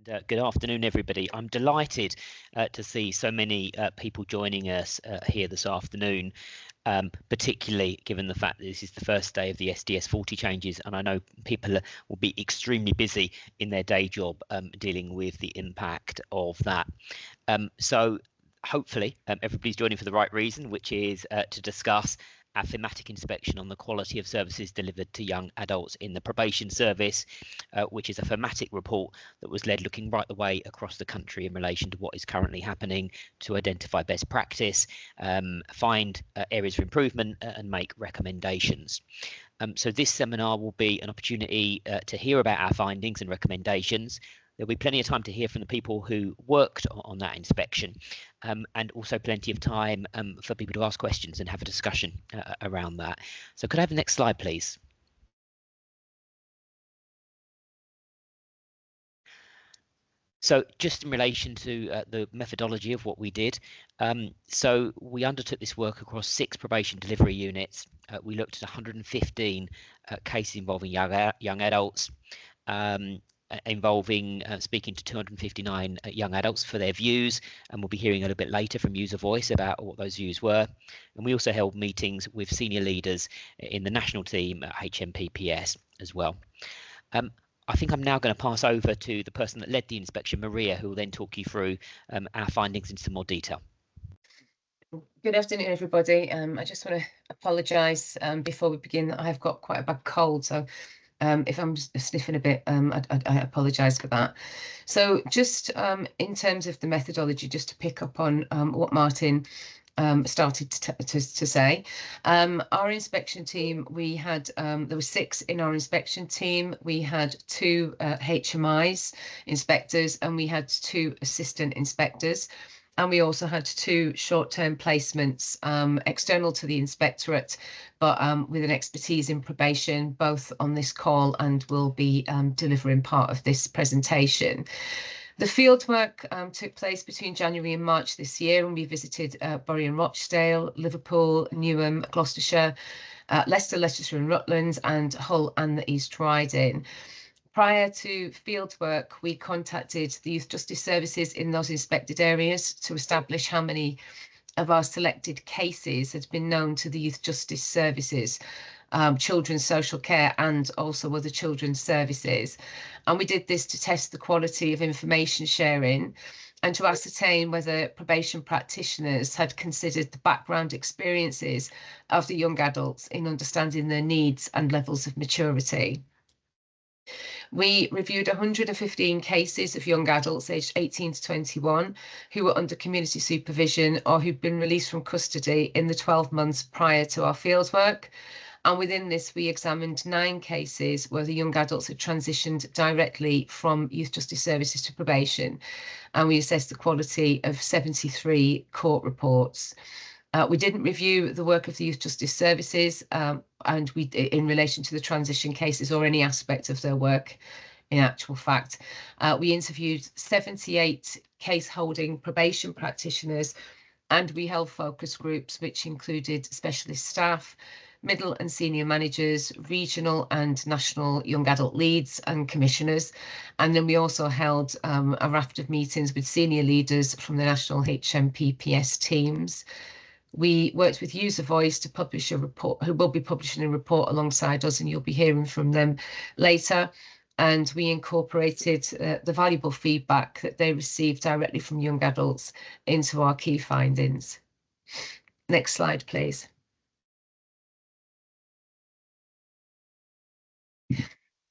Good afternoon, everybody. I'm delighted to see so many people joining us here this afternoon, particularly given the fact that this is the first day of the SDS 40 changes, and I know people will be extremely busy in their day job dealing with the impact of that. So hopefully everybody's joining for the right reason, which is to discuss our thematic inspection on the quality of services delivered to young adults in the Probation Service, which is a thematic report that was led looking right the way across the country in relation to what is currently happening, to identify best practice, find areas for improvement and make recommendations. So this seminar will be an opportunity to hear about our findings and recommendations. There'll be plenty of time to hear from the people who worked on that inspection, and also plenty of time for people to ask questions and have a discussion around that. So could I have the next slide, please? So just in relation to the methodology of what we did, so we undertook this work across 6 probation delivery units. We looked at 115 cases involving young adults, involving speaking to 259 young adults for their views, and we'll be hearing a little bit later from user voice about what those views were. And we also held meetings with senior leaders in the national team at HMPPS as well. I think I'm now going to pass over to the person that led the inspection, Maria, who will then talk you through our findings in some more detail. Good afternoon, everybody. I just want to apologise before we begin. I've got quite a bad cold, so if I'm sniffing a bit, I apologise for that. So just in terms of the methodology, just to pick up on what Martin started to say, our inspection team, we had there were 6 in our inspection team. We had 2 HMIs inspectors, and we had 2 assistant inspectors. And we also had 2 short-term placements external to the inspectorate, but with an expertise in probation, both on this call and will be delivering part of this presentation. The fieldwork took place between January and March this year, and we visited Bury and Rochdale, Liverpool, Newham, Gloucestershire, Leicester, Leicestershire and Rutland, and Hull and the East Riding. Prior to fieldwork, we contacted the Youth Justice Services in those inspected areas to establish how many of our selected cases had been known to the Youth Justice Services, children's social care and also other children's services. And we did this to test the quality of information sharing and to ascertain whether probation practitioners had considered the background experiences of the young adults in understanding their needs and levels of maturity. We reviewed 115 cases of young adults aged 18 to 21 who were under community supervision or who'd been released from custody in the 12 months prior to our fieldwork. And within this, we examined 9 cases where the young adults had transitioned directly from Youth Justice Services to probation. And we assessed the quality of 73 court reports. We didn't review the work of the Youth Justice Services and we, in relation to the transition cases or any aspect of their work. In actual fact, we interviewed 78 case holding probation practitioners, and we held focus groups which included specialist staff, middle and senior managers, regional and national young adult leads and commissioners. And then we also held a raft of meetings with senior leaders from the national HMPPS teams. We worked with User Voice to publish a report, who will be publishing a report alongside us, and you'll be hearing from them later. And we incorporated the valuable feedback that they received directly from young adults into our key findings. Next slide, please.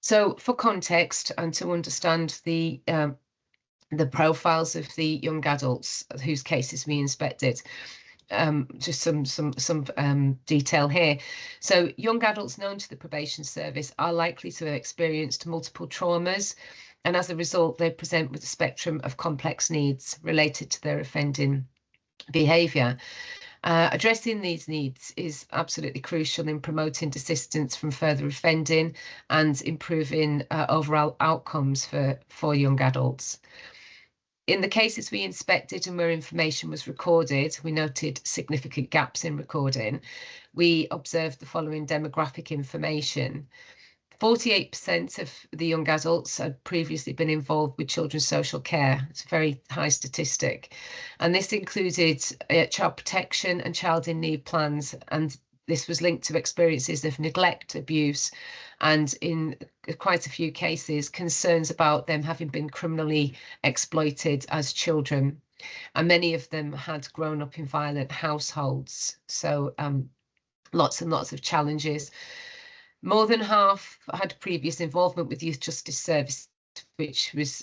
So for context and to understand the profiles of the young adults whose cases we inspected, just some detail here. So young adults known to the Probation Service are likely to have experienced multiple traumas, and as a result they present with a spectrum of complex needs related to their offending behaviour. Addressing these needs is absolutely crucial in promoting desistance from further offending and improving overall outcomes for young adults. In the cases we inspected and where information was recorded, we noted significant gaps in recording. We observed the following demographic information. 48% of the young adults had previously been involved with children's social care. It's a very high statistic. And this included child protection and child in need plans. And this was linked to experiences of neglect, abuse, and in quite a few cases, concerns about them having been criminally exploited as children. And many of them had grown up in violent households. So lots and lots of challenges. More than half had previous involvement with Youth Justice Service, which was,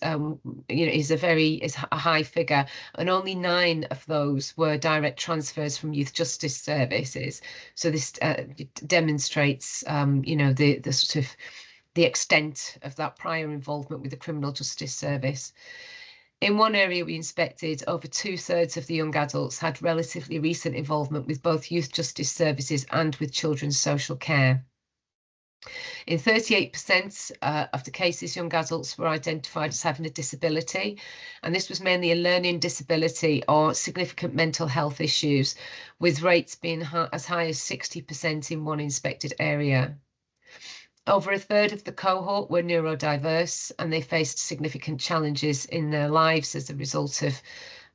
is a high figure, and only 9 of those were direct transfers from Youth Justice Services. So this demonstrates, the sort of the extent of that prior involvement with the Criminal Justice Service. In one area we inspected, over 2/3 of the young adults had relatively recent involvement with both Youth Justice Services and with children's social care. In 38% of the cases, young adults were identified as having a disability, and this was mainly a learning disability or significant mental health issues, with rates being as high as 60% in one inspected area. Over 1/3 of the cohort were neurodiverse, and they faced significant challenges in their lives as a result of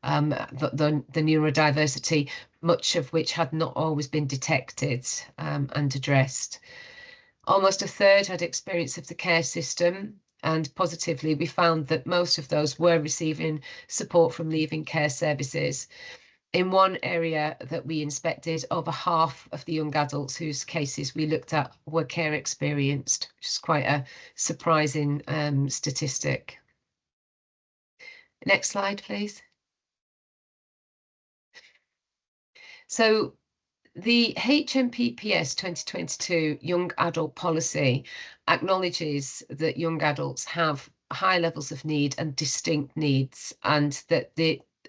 the neurodiversity, much of which had not always been detected and addressed. Almost 1/3 had experience of the care system, and positively, we found that most of those were receiving support from leaving care services. In one area that we inspected, over half of the young adults whose cases we looked at were care experienced, which is quite a surprising statistic. Next slide, please. So the HMPPS 2022 Young Adult Policy acknowledges that young adults have high levels of need and distinct needs, and that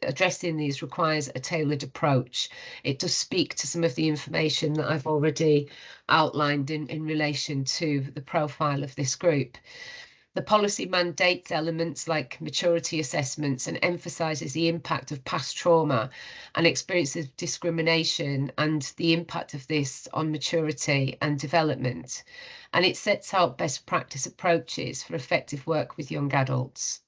addressing these requires a tailored approach. It does speak to some of the information that I've already outlined in relation to the profile of this group. The policy mandates elements like maturity assessments and emphasises the impact of past trauma and experiences of discrimination and the impact of this on maturity and development. And it sets out best practice approaches for effective work with young adults.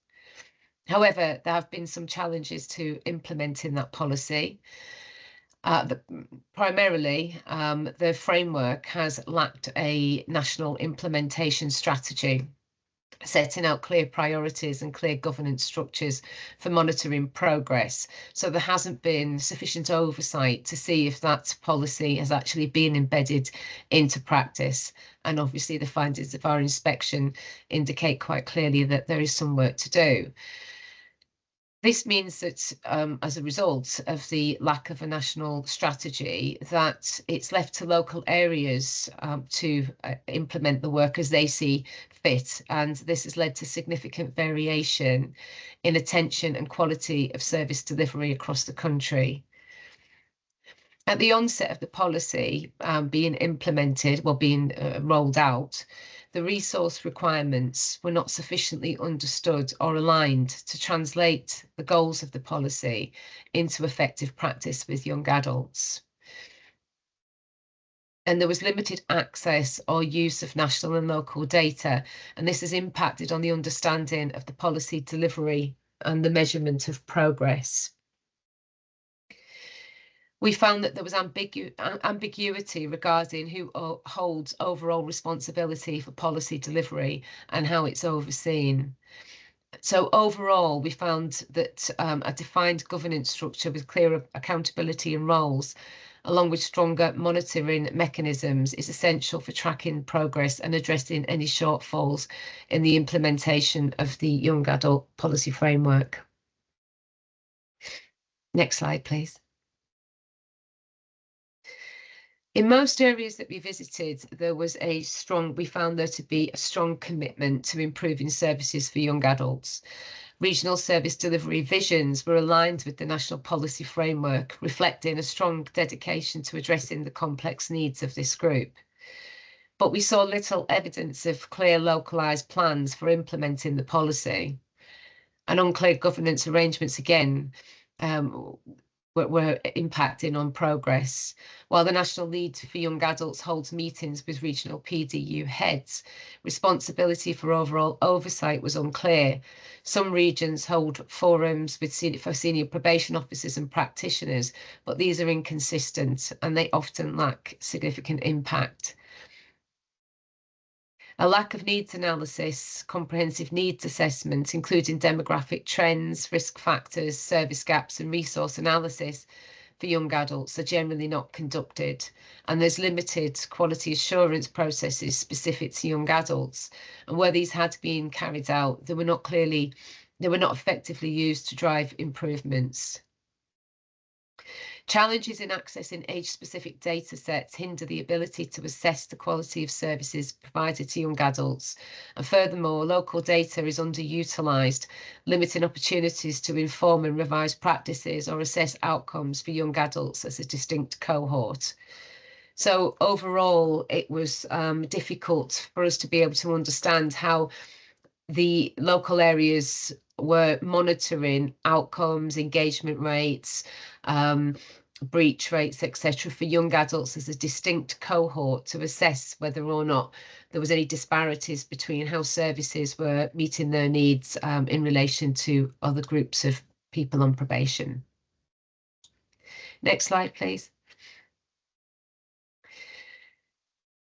However, there have been some challenges to implementing that policy. Primarily, the framework has lacked a national implementation strategy, setting out clear priorities and clear governance structures for monitoring progress. So there hasn't been sufficient oversight to see if that policy has actually been embedded into practice. And obviously the findings of our inspection indicate quite clearly that there is some work to do. This means that as a result of the lack of a national strategy, that it's left to local areas to implement the work as they see fit. And this has led to significant variation in attention and quality of service delivery across the country. At the onset of the policy being implemented, being rolled out, the resource requirements were not sufficiently understood or aligned to translate the goals of the policy into effective practice with young adults. And there was limited access or use of national and local data, and this has impacted on the understanding of the policy delivery and the measurement of progress. We found that there was ambiguity regarding who holds overall responsibility for policy delivery and how it's overseen. So overall, we found that a defined governance structure with clear accountability and roles, along with stronger monitoring mechanisms, is essential for tracking progress and addressing any shortfalls in the implementation of the young adult policy framework. Next slide, please. In most areas that we visited, we found there to be a strong commitment to improving services for young adults. Regional service delivery visions were aligned with the national policy framework, reflecting a strong dedication to addressing the complex needs of this group. But we saw little evidence of clear localised plans for implementing the policy. And unclear governance arrangements again were impacting on progress. While the National Lead for Young Adults holds meetings with regional PDU heads, responsibility for overall oversight was unclear. Some regions hold forums for senior probation officers and practitioners, but these are inconsistent and they often lack significant impact. A lack of needs analysis, comprehensive needs assessment, including demographic trends, risk factors, service gaps and resource analysis for young adults are generally not conducted. And there's limited quality assurance processes specific to young adults. And where these had been carried out, they were not effectively used to drive improvements. Challenges in accessing age-specific data sets hinder the ability to assess the quality of services provided to young adults. And furthermore, local data is underutilised, limiting opportunities to inform and revise practices or assess outcomes for young adults as a distinct cohort. So overall, it was difficult for us to be able to understand how the local areas were monitoring outcomes, engagement rates, breach rates, etc., for young adults as a distinct cohort to assess whether or not there was any disparities between how services were meeting their needs in relation to other groups of people on probation. Next slide, please.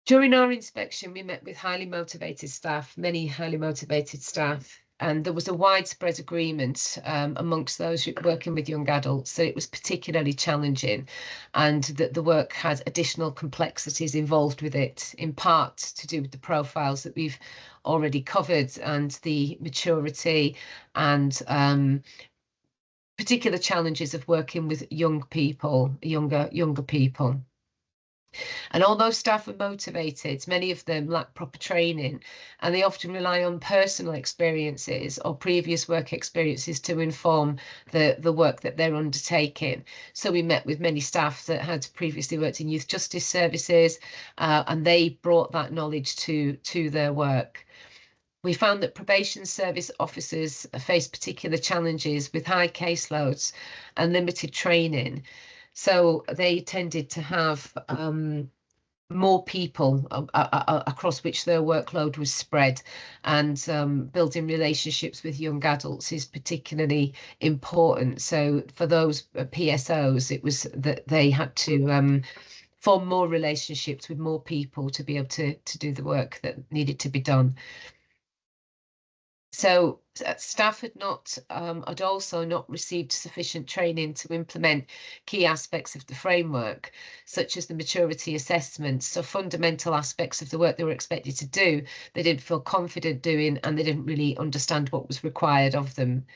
During our inspection, we met with highly motivated staff, many highly motivated staff, and there was a widespread agreement amongst those working with young adults that it was particularly challenging and that the work had additional complexities involved with it, in part to do with the profiles that we've already covered and the maturity and particular challenges of working with young people, younger people. And although staff are motivated, many of them lack proper training and they often rely on personal experiences or previous work experiences to inform the work that they're undertaking. So we met with many staff that had previously worked in youth justice services and they brought that knowledge to their work. We found that probation service officers face particular challenges with high caseloads and limited training. So they tended to have more people across which their workload was spread, and building relationships with young adults is particularly important. So for those PSOs, it was that they had to form more relationships with more people to be able to do the work that needed to be done. So staff had also not received sufficient training to implement key aspects of the framework, such as the maturity assessment. So fundamental aspects of the work they were expected to do, they didn't feel confident doing, and they didn't really understand what was required of them.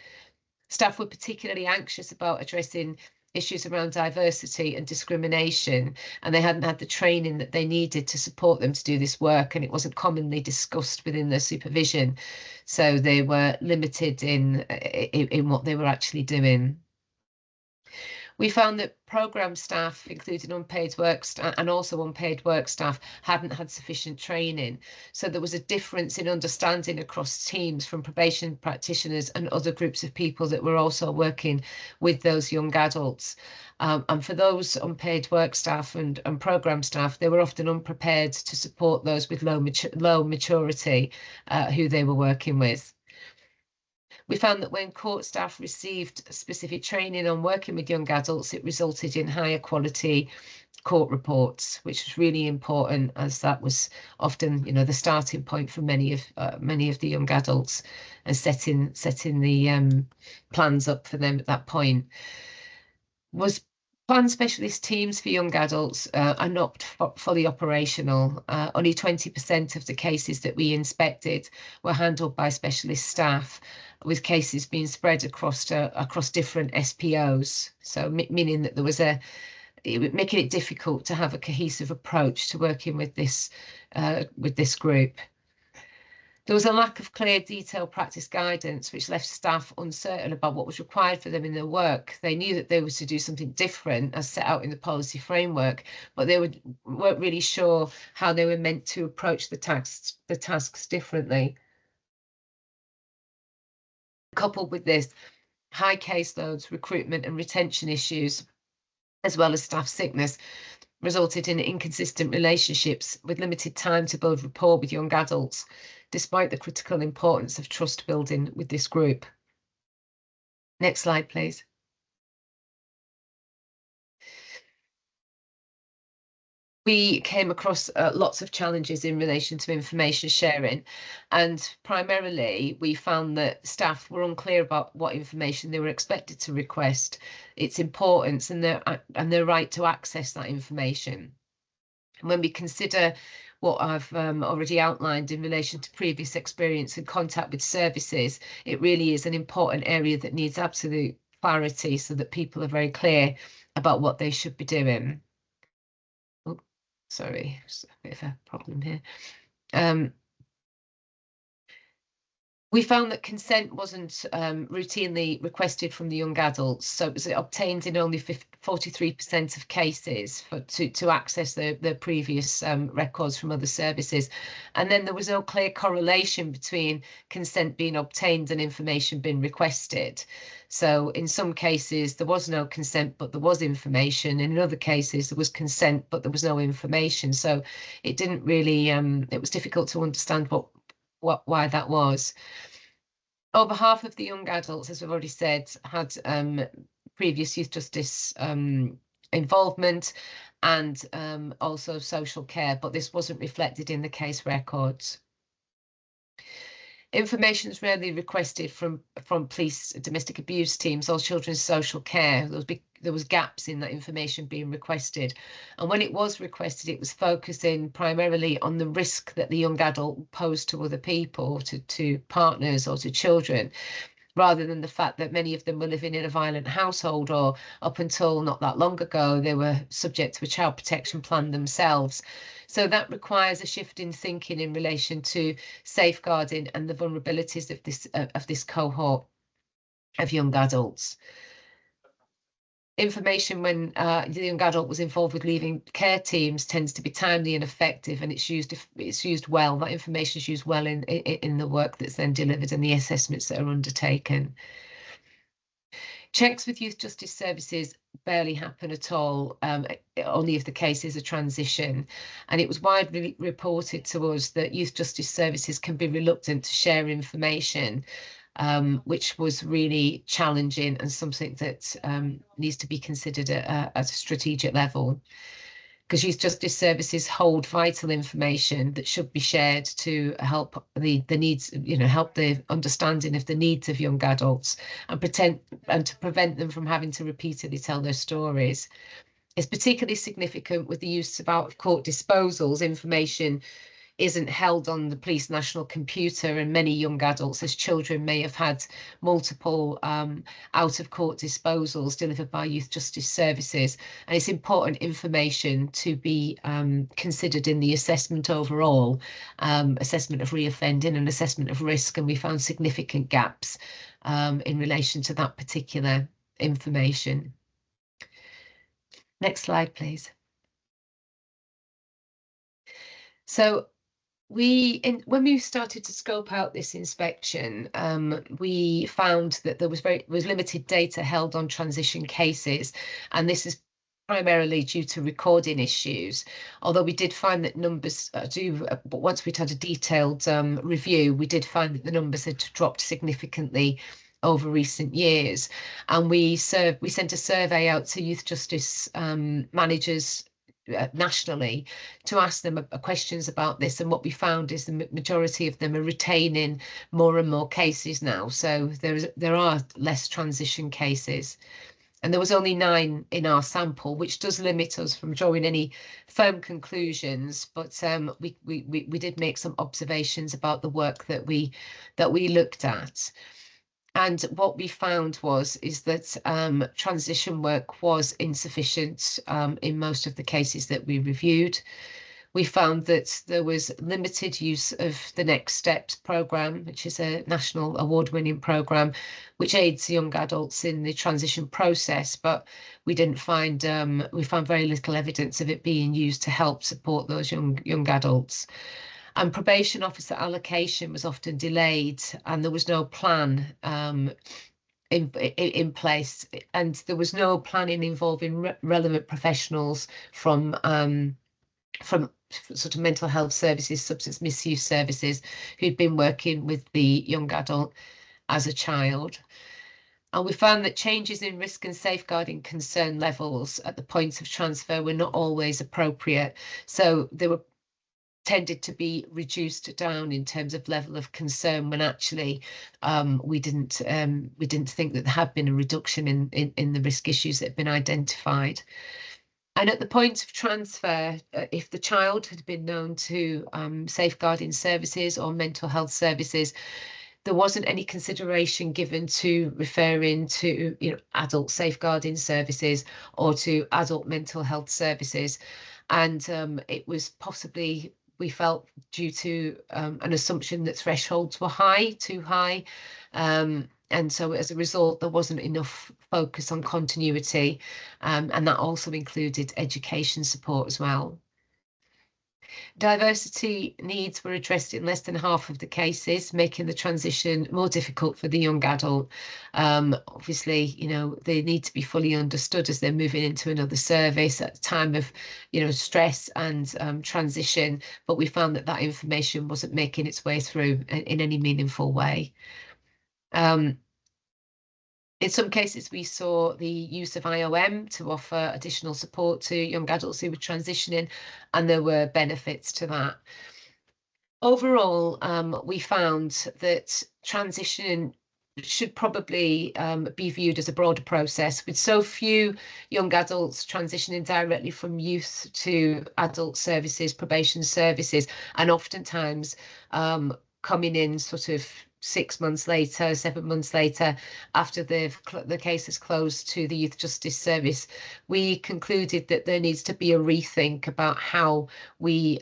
Staff were particularly anxious about addressing issues around diversity and discrimination, and they hadn't had the training that they needed to support them to do this work, and it wasn't commonly discussed within their supervision, so they were limited in what they were actually doing. We found that programme staff, including unpaid work staff and also unpaid work staff, hadn't had sufficient training. So there was a difference in understanding across teams from probation practitioners and other groups of people that were also working with those young adults. And for those unpaid work staff and programme staff, they were often unprepared to support those with low maturity who they were working with. We found that when court staff received specific training on working with young adults, it resulted in higher quality court reports, which was really important, as that was often, the starting point for many of the young adults, and setting the plans up for them at that point. Plan specialist teams for young adults are not fully operational. Only 20% of the cases that we inspected were handled by specialist staff, with cases being spread across different SPOs. So meaning that there was making it difficult to have a cohesive approach to working with this group. There was a lack of clear, detailed practice guidance, which left staff uncertain about what was required for them in their work. They knew that they were to do something different as set out in the policy framework, but they weren't really sure how they were meant to approach the tasks differently. Coupled with this, high caseloads, recruitment and retention issues as well as staff sickness, resulted in inconsistent relationships with limited time to build rapport with young adults, despite the critical importance of trust building with this group. Next slide, please. We came across lots of challenges in relation to information sharing, and primarily we found that staff were unclear about what information they were expected to request, its importance, and their right to access that information. And when we consider what I've already outlined in relation to previous experience and contact with services, it really is an important area that needs absolute clarity so that people are very clear about what they should be doing. Sorry, just a bit of a problem here. We found that consent wasn't routinely requested from the young adults, so it was obtained in only 43% of cases to access the previous records from other services. And then there was no clear correlation between consent being obtained and information being requested. So in some cases, there was no consent, but there was information. And in other cases, there was consent, but there was no information. So it didn't really, it was difficult to understand why that was. Over half of the young adults, as we've already said, had previous youth justice involvement and also social care, but this wasn't reflected in the case records. Information is rarely requested from police domestic abuse teams or children's social care. There was gaps in that information being requested, and when it was requested, it was focusing primarily on the risk that the young adult posed to other people, to partners or to children, rather than the fact that many of them were living in a violent household, or up until not that long ago, they were subject to a child protection plan themselves. So that requires a shift in thinking in relation to safeguarding and the vulnerabilities of this cohort of young adults. Information when the young adult was involved with leaving care teams tends to be timely and effective, and it's used well. That information is used well in the work that's then delivered and the assessments that are undertaken. Checks with youth justice services barely happen at all, only if the case is a transition. And it was widely reported to us that youth justice services can be reluctant to share information, which was really challenging and something that needs to be considered at a strategic level. Because youth justice services hold vital information that should be shared to help the needs, help the understanding of the needs of young adults and to prevent them from having to repeatedly tell their stories. It's particularly significant with the use of out-of-court disposals. Information isn't held on the police national computer, and many young adults as children may have had multiple out-of-court disposals delivered by youth justice services, and it's important information to be considered in the assessment overall, assessment of reoffending and assessment of risk, and we found significant gaps in relation to that particular information. Next slide, please. So when we started to scope out this inspection, we found that there was limited data held on transition cases, and this is primarily due to recording issues. Although we did find that numbers but once we'd had a detailed review, we did find that the numbers had dropped significantly over recent years. And we sent a survey out to youth justice managers nationally to ask them questions about this, and what we found is the majority of them are retaining more and more cases now, so there are less transition cases, and there was only 9 in our sample, which does limit us from drawing any firm conclusions, but we did make some observations about the work that we looked at. And what we found is that transition work was insufficient in most of the cases that we reviewed. We found that there was limited use of the Next Steps programme, which is a national award-winning programme, which aids young adults in the transition process, but we found very little evidence of it being used to help support those young adults. And probation officer allocation was often delayed, and there was no plan in place, and there was no planning involving relevant professionals from sort of mental health services, substance misuse services, who'd been working with the young adult as a child. And we found that changes in risk and safeguarding concern levels at the point of transfer were not always appropriate. So they were tended to be reduced down in terms of level of concern, when actually we didn't think that there had been a reduction in the risk issues that had been identified. And at the point of transfer, if the child had been known to safeguarding services or mental health services, there wasn't any consideration given to referring to, adult safeguarding services or to adult mental health services. And it was possibly, we felt, due to an assumption that thresholds were too high. And so as a result, there wasn't enough focus on continuity, and that also included education support as well. Diversity needs were addressed in less than half of the cases, making the transition more difficult for the young adult. Obviously, they need to be fully understood as they're moving into another service at a time of, stress and transition. But we found that information wasn't making its way through in any meaningful way. In some cases, we saw the use of IOM to offer additional support to young adults who were transitioning, and there were benefits to that. Overall, we found that transition should probably be viewed as a broader process, with so few young adults transitioning directly from youth to adult services, probation services, and oftentimes coming in sort of 6 months later, 7 months later, after the case is closed to the Youth Justice Service. We concluded that there needs to be a rethink about how we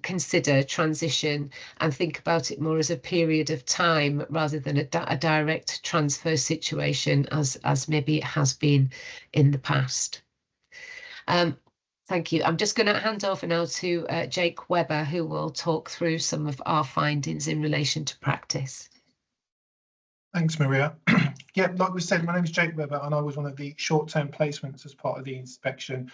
consider transition and think about it more as a period of time rather than a direct transfer situation as maybe it has been in the past. Thank you. I'm just going to hand over now to Jake Webber, who will talk through some of our findings in relation to practice. Thanks, Maria. Yeah, like we said, my name is Jake Webber, and I was one of the short-term placements as part of the inspection,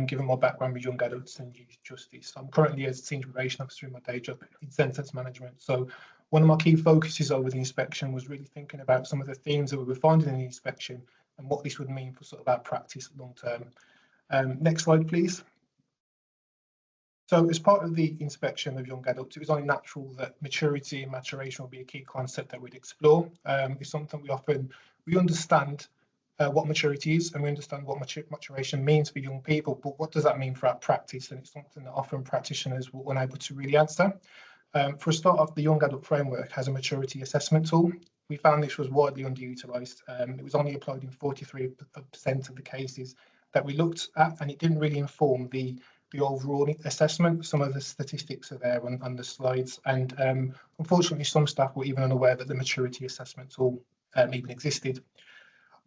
given my background with young adults and youth justice. I'm currently a senior probation officer in my day job in sentence management. So one of my key focuses over the inspection was really thinking about some of the themes that we were finding in the inspection and what this would mean for sort of our practice long-term. Next slide, please. So as part of the inspection of young adults, it was only natural that maturity and maturation would be a key concept that we'd explore. It's something we understand what maturity is, and we understand what maturation means for young people, but what does that mean for our practice? And it's something that often practitioners were unable to really answer. For a start off, the young adult framework has a maturity assessment tool. We found this was widely underutilised. It was only applied in 43% of the cases that we looked at, and it didn't really inform the overall assessment. Some of the statistics are there on the slides, and unfortunately some staff were even unaware that the maturity assessment tool even existed.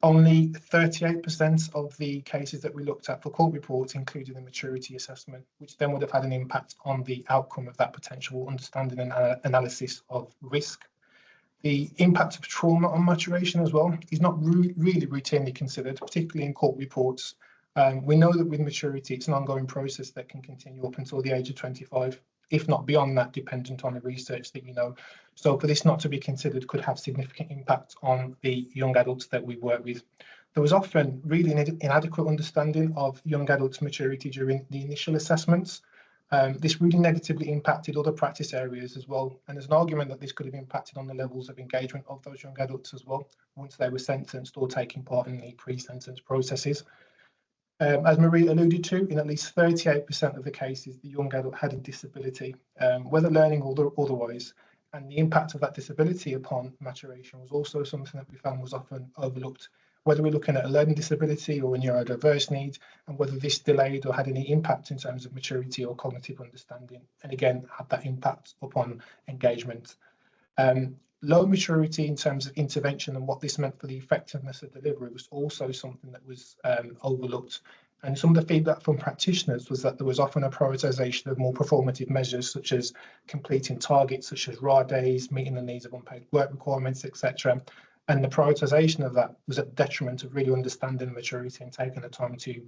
Only 38% of the cases that we looked at for court reports included the maturity assessment, which then would have had an impact on the outcome of that potential understanding and analysis of risk. The impact of trauma on maturation as well is not really routinely considered, particularly in court reports. We know that with maturity, it's an ongoing process that can continue up until the age of 25, if not beyond that, dependent on the research that you know. So for this not to be considered could have significant impact on the young adults that we work with. There was often really inadequate understanding of young adults' maturity during the initial assessments. This really negatively impacted other practice areas as well. And there's an argument that this could have impacted on the levels of engagement of those young adults as well, once they were sentenced or taking part in the pre-sentence processes. As Marie alluded to, in at least 38% of the cases, the young adult had a disability, whether learning or otherwise, and the impact of that disability upon maturation was also something that we found was often overlooked, whether we're looking at a learning disability or a neurodiverse need, and whether this delayed or had any impact in terms of maturity or cognitive understanding, and again, had that impact upon engagement. Low maturity in terms of intervention and what this meant for the effectiveness of delivery was also something that was overlooked. And some of the feedback from practitioners was that there was often a prioritisation of more performative measures, such as completing targets, such as RAR days, meeting the needs of unpaid work requirements, etc. And the prioritisation of that was at the detriment of really understanding maturity and taking the time to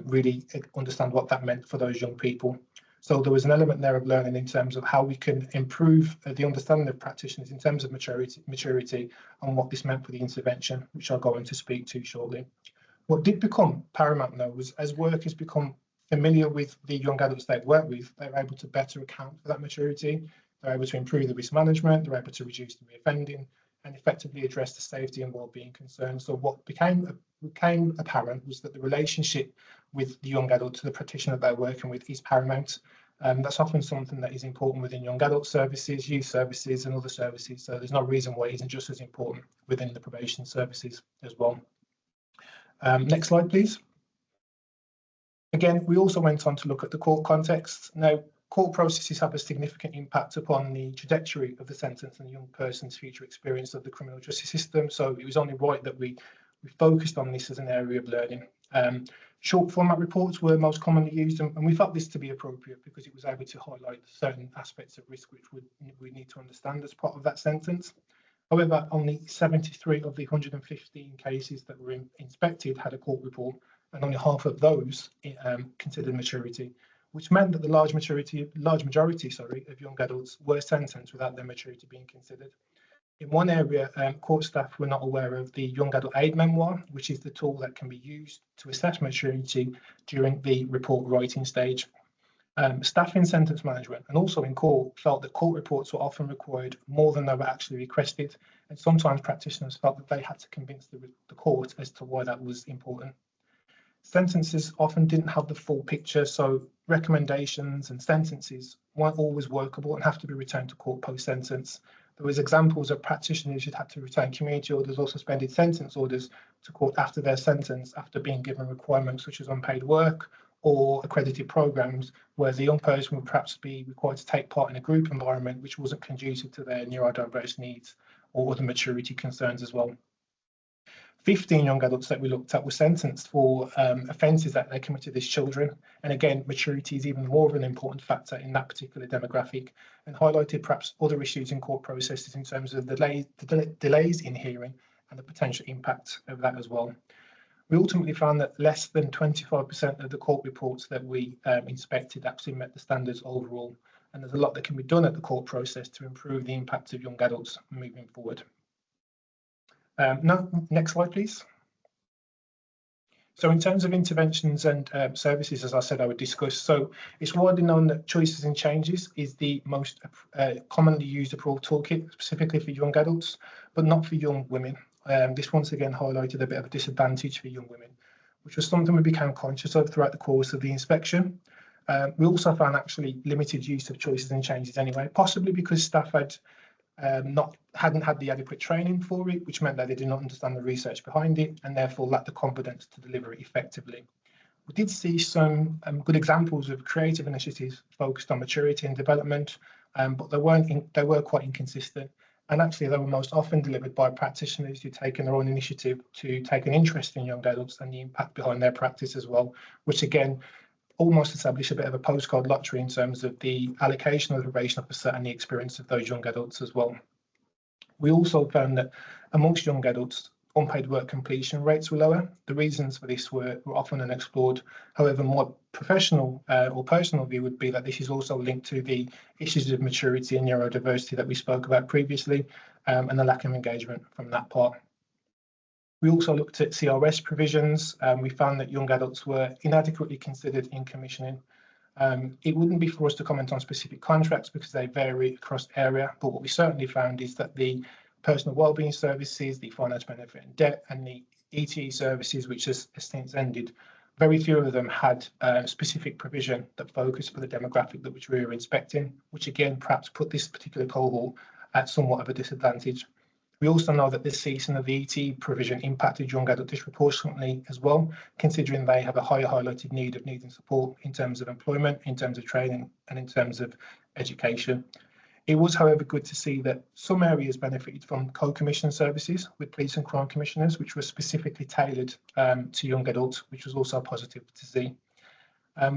really understand what that meant for those young people. So there was an element there of learning in terms of how we can improve the understanding of practitioners in terms of maturity and what this meant for the intervention, which I'll go on to speak to shortly. What did become paramount though was as workers become familiar with the young adults they'd work with, they're able to better account for that maturity, they're able to improve the risk management, they're able to reduce the reoffending and effectively address the safety and well-being concerns. So what became apparent was that the relationship with the young adult to the practitioner they're working with is paramount. That's often something that is important within young adult services, youth services and other services. So there's no reason why it isn't just as important within the probation services as well. Next slide, please. Again, we also went on to look at the court context. Now, court processes have a significant impact upon the trajectory of the sentence and the young person's future experience of the criminal justice system. So it was only right that we focused on this as an area of learning. Short format reports were most commonly used, and we felt this to be appropriate because it was able to highlight certain aspects of risk which we need to understand as part of that sentence. However, only 73 of the 115 cases that were inspected had a court report, and only half of those considered maturity, which meant that the large majority of young adults were sentenced without their maturity being considered. In one area, court staff were not aware of the Young Adult Aid Memoir, which is the tool that can be used to assess maturity during the report writing stage. Staff in sentence management and also in court felt that court reports were often required more than they were actually requested, and sometimes practitioners felt that they had to convince the court as to why that was important. Sentences often didn't have the full picture, so recommendations and sentences weren't always workable and have to be returned to court post-sentence. There was examples of practitioners who'd had to return community orders or suspended sentence orders to court after their sentence, after being given requirements such as unpaid work or accredited programs, where the young person would perhaps be required to take part in a group environment which wasn't conducive to their neurodiverse needs or other maturity concerns as well. 15 young adults that we looked at were sentenced for offences that they committed as children. And again, maturity is even more of an important factor in that particular demographic, and highlighted perhaps other issues in court processes in terms of the delays in hearing and the potential impact of that as well. We ultimately found that less than 25% of the court reports that we inspected actually met the standards overall. And there's a lot that can be done at the court process to improve the impact of young adults moving forward. Next slide, please. So in terms of interventions and services, as I said, I would discuss. So it's widely known that choices and changes is the most commonly used approval toolkit, specifically for young adults, but not for young women. This once again highlighted a bit of a disadvantage for young women, which was something we became conscious of throughout the course of the inspection. We also found actually limited use of choices and changes anyway, possibly because staff hadn't had the adequate training for it, which meant that they did not understand the research behind it and therefore lacked the confidence to deliver it effectively. We did see some good examples of creative initiatives focused on maturity and development, but they were quite inconsistent. And actually, they were most often delivered by practitioners who'd taken their own initiative to take an interest in young adults and the impact behind their practice as well, which again, almost establish a bit of a postcard lottery in terms of the allocation of the probation officer and the experience of those young adults as well. We also found that amongst young adults, unpaid work completion rates were lower. The reasons for this were often unexplored. However, more professional or personal view would be that this is also linked to the issues of maturity and neurodiversity that we spoke about previously, and the lack of engagement from that part. We also looked at CRS provisions. We found that young adults were inadequately considered in commissioning. It wouldn't be for us to comment on specific contracts because they vary across area, but what we certainly found is that the personal wellbeing services, the finance benefit and debt, and the ETE services, which has since ended, very few of them had specific provision that focused for the demographic that which we were inspecting, which again perhaps put this particular cohort at somewhat of a disadvantage. We also know that this season of the ET provision impacted young adults disproportionately as well, considering they have a higher highlighted need of needing support in terms of employment, in terms of training, and in terms of education. It was, however, good to see that some areas benefited from co-commission services with police and crime commissioners, which were specifically tailored to young adults, which was also positive to see.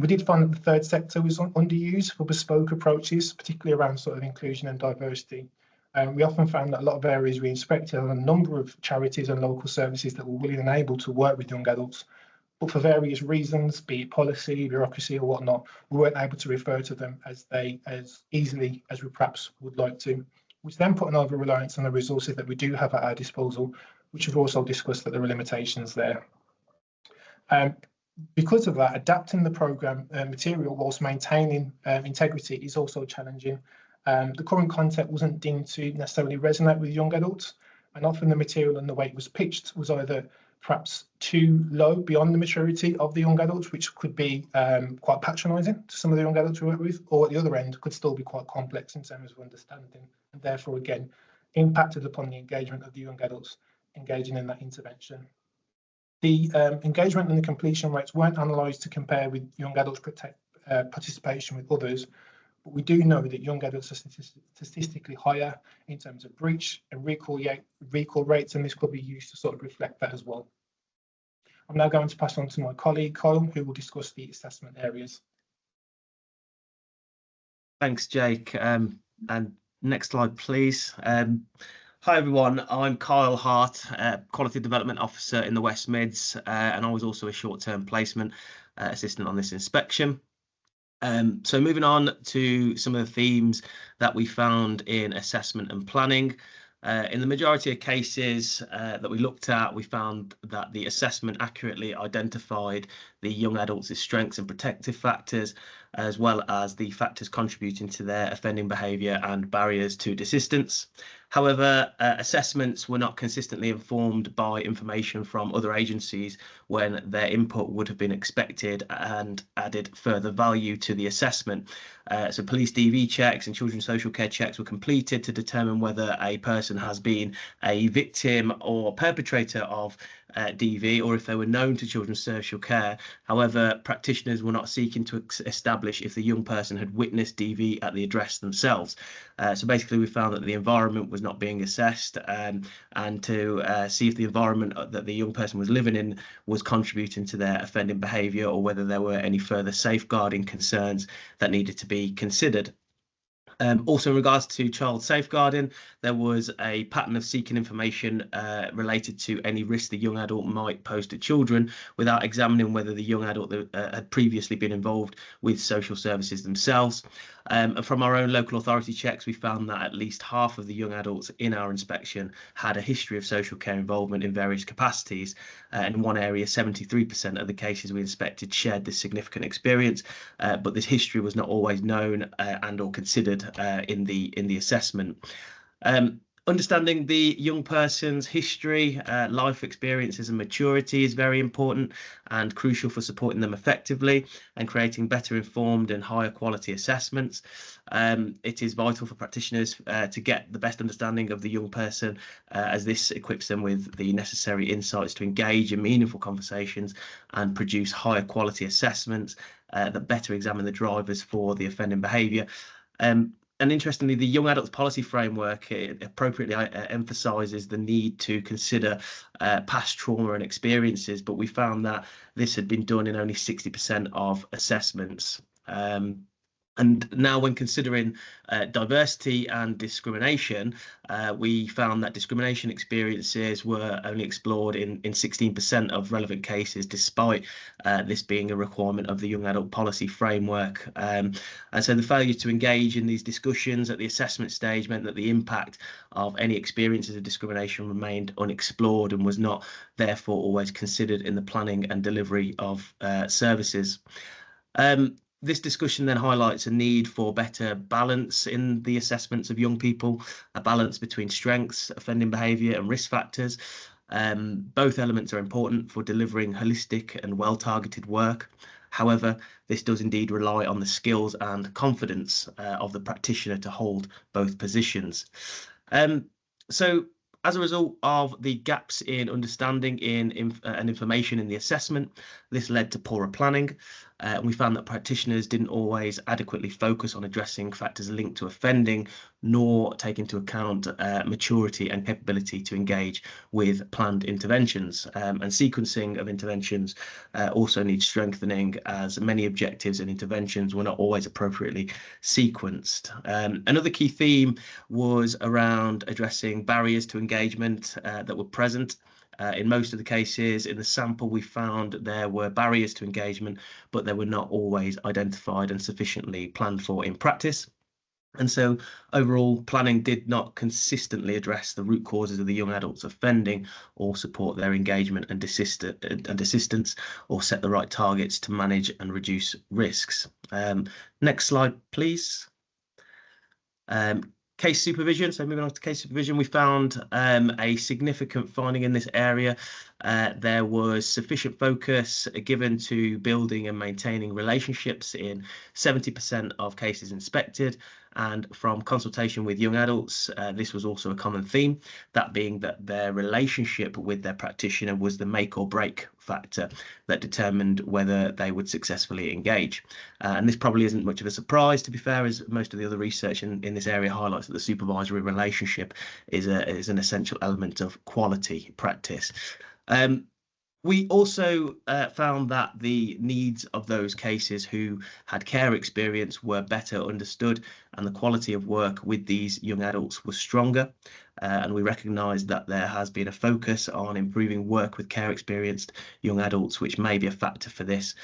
We did find that the third sector was underused for bespoke approaches, particularly around sort of inclusion and diversity. We often found that a lot of areas we inspected had a number of charities and local services that were willing and able to work with young adults, but for various reasons, be it policy, bureaucracy, or whatnot, we weren't able to refer to them as easily as we perhaps would like to, which then put an over-reliance on the resources that we do have at our disposal, which we've also discussed that there are limitations there. Because of that, adapting the programme material whilst maintaining integrity is also challenging. The current content wasn't deemed to necessarily resonate with young adults, and often the material and the way it was pitched was either perhaps too low beyond the maturity of the young adults, which could be quite patronising to some of the young adults we work with, or at the other end could still be quite complex in terms of understanding, and therefore again impacted upon the engagement of the young adults engaging in that intervention. The engagement and the completion rates weren't analysed to compare with young adults' participation with others, but we do know that young adults are statistically higher in terms of breach and recall rates, and this could be used to sort of reflect that as well. I'm now going to pass on to my colleague, Kyle, who will discuss the assessment areas. Thanks, Jake. And next slide, please. Hi everyone, I'm Kyle Hart, Quality Development Officer in the West Mids, and I was also a short-term placement assistant on this inspection. So moving on to some of the themes that we found in assessment and planning. In the majority of cases that we looked at, we found that the assessment accurately identified the young adults' strengths and protective factors, as well as the factors contributing to their offending behaviour and barriers to desistance. However, assessments were not consistently informed by information from other agencies when their input would have been expected and added further value to the assessment. So police DV checks and children's social care checks were completed to determine whether a person has been a victim or perpetrator of DV, or if they were known to children's social care. However, practitioners were not seeking to establish if the young person had witnessed DV at the address themselves. So basically we found that the environment was not being assessed, and to see if the environment that the young person was living in was contributing to their offending behaviour, or whether there were any further safeguarding concerns that needed to be considered. Also in regards to child safeguarding, there was a pattern of seeking information related to any risk the young adult might pose to children without examining whether the young adult had previously been involved with social services themselves. And from our own local authority checks, we found that at least half of the young adults in our inspection had a history of social care involvement in various capacities. In one area, 73% of the cases we inspected shared this significant experience, but this history was not always known and or considered in the assessment. Understanding the young person's history, life experiences and maturity is very important and crucial for supporting them effectively and creating better informed and higher quality assessments. It is vital for practitioners to get the best understanding of the young person, as this equips them with the necessary insights to engage in meaningful conversations and produce higher quality assessments that better examine the drivers for the offending behaviour. And interestingly, the Young Adults Policy Framework appropriately emphasises the need to consider past trauma and experiences, but we found that this had been done in only 60% of assessments. And now when considering diversity and discrimination, we found that discrimination experiences were only explored in 16% of relevant cases, despite this being a requirement of the Young Adult Policy Framework. And so the failure to engage in these discussions at the assessment stage meant that the impact of any experiences of discrimination remained unexplored and was not therefore always considered in the planning and delivery of services. This discussion then highlights a need for better balance in the assessments of young people, a balance between strengths, offending behaviour and risk factors. Both elements are important for delivering holistic and well-targeted work. However, this does indeed rely on the skills and confidence of the practitioner to hold both positions. So as a result of the gaps in understanding and information in the assessment, this led to poorer planning. And we found that practitioners didn't always adequately focus on addressing factors linked to offending, nor take into account maturity and capability to engage with planned interventions. And sequencing of interventions also needs strengthening, as many objectives and interventions were not always appropriately sequenced. Another key theme was around addressing barriers to engagement that were present. In most of the cases in the sample, we found there were barriers to engagement, but they were not always identified and sufficiently planned for in practice. And so overall, planning did not consistently address the root causes of the young adults offending, or support their engagement and assistance, or set the right targets to manage and reduce risks. Next slide, please. Case supervision. So moving on to case supervision, we found a significant finding in this area. There was sufficient focus given to building and maintaining relationships in 70% of cases inspected, and from consultation with young adults, this was also a common theme, that being that their relationship with their practitioner was the make or break factor that determined whether they would successfully engage. And this probably isn't much of a surprise, to be fair, as most of the other research in this area highlights that the supervisory relationship is an essential element of quality practice. We also found that the needs of those cases who had care experience were better understood, and the quality of work with these young adults was stronger. And we recognised that there has been a focus on improving work with care experienced young adults, which may be a factor for this.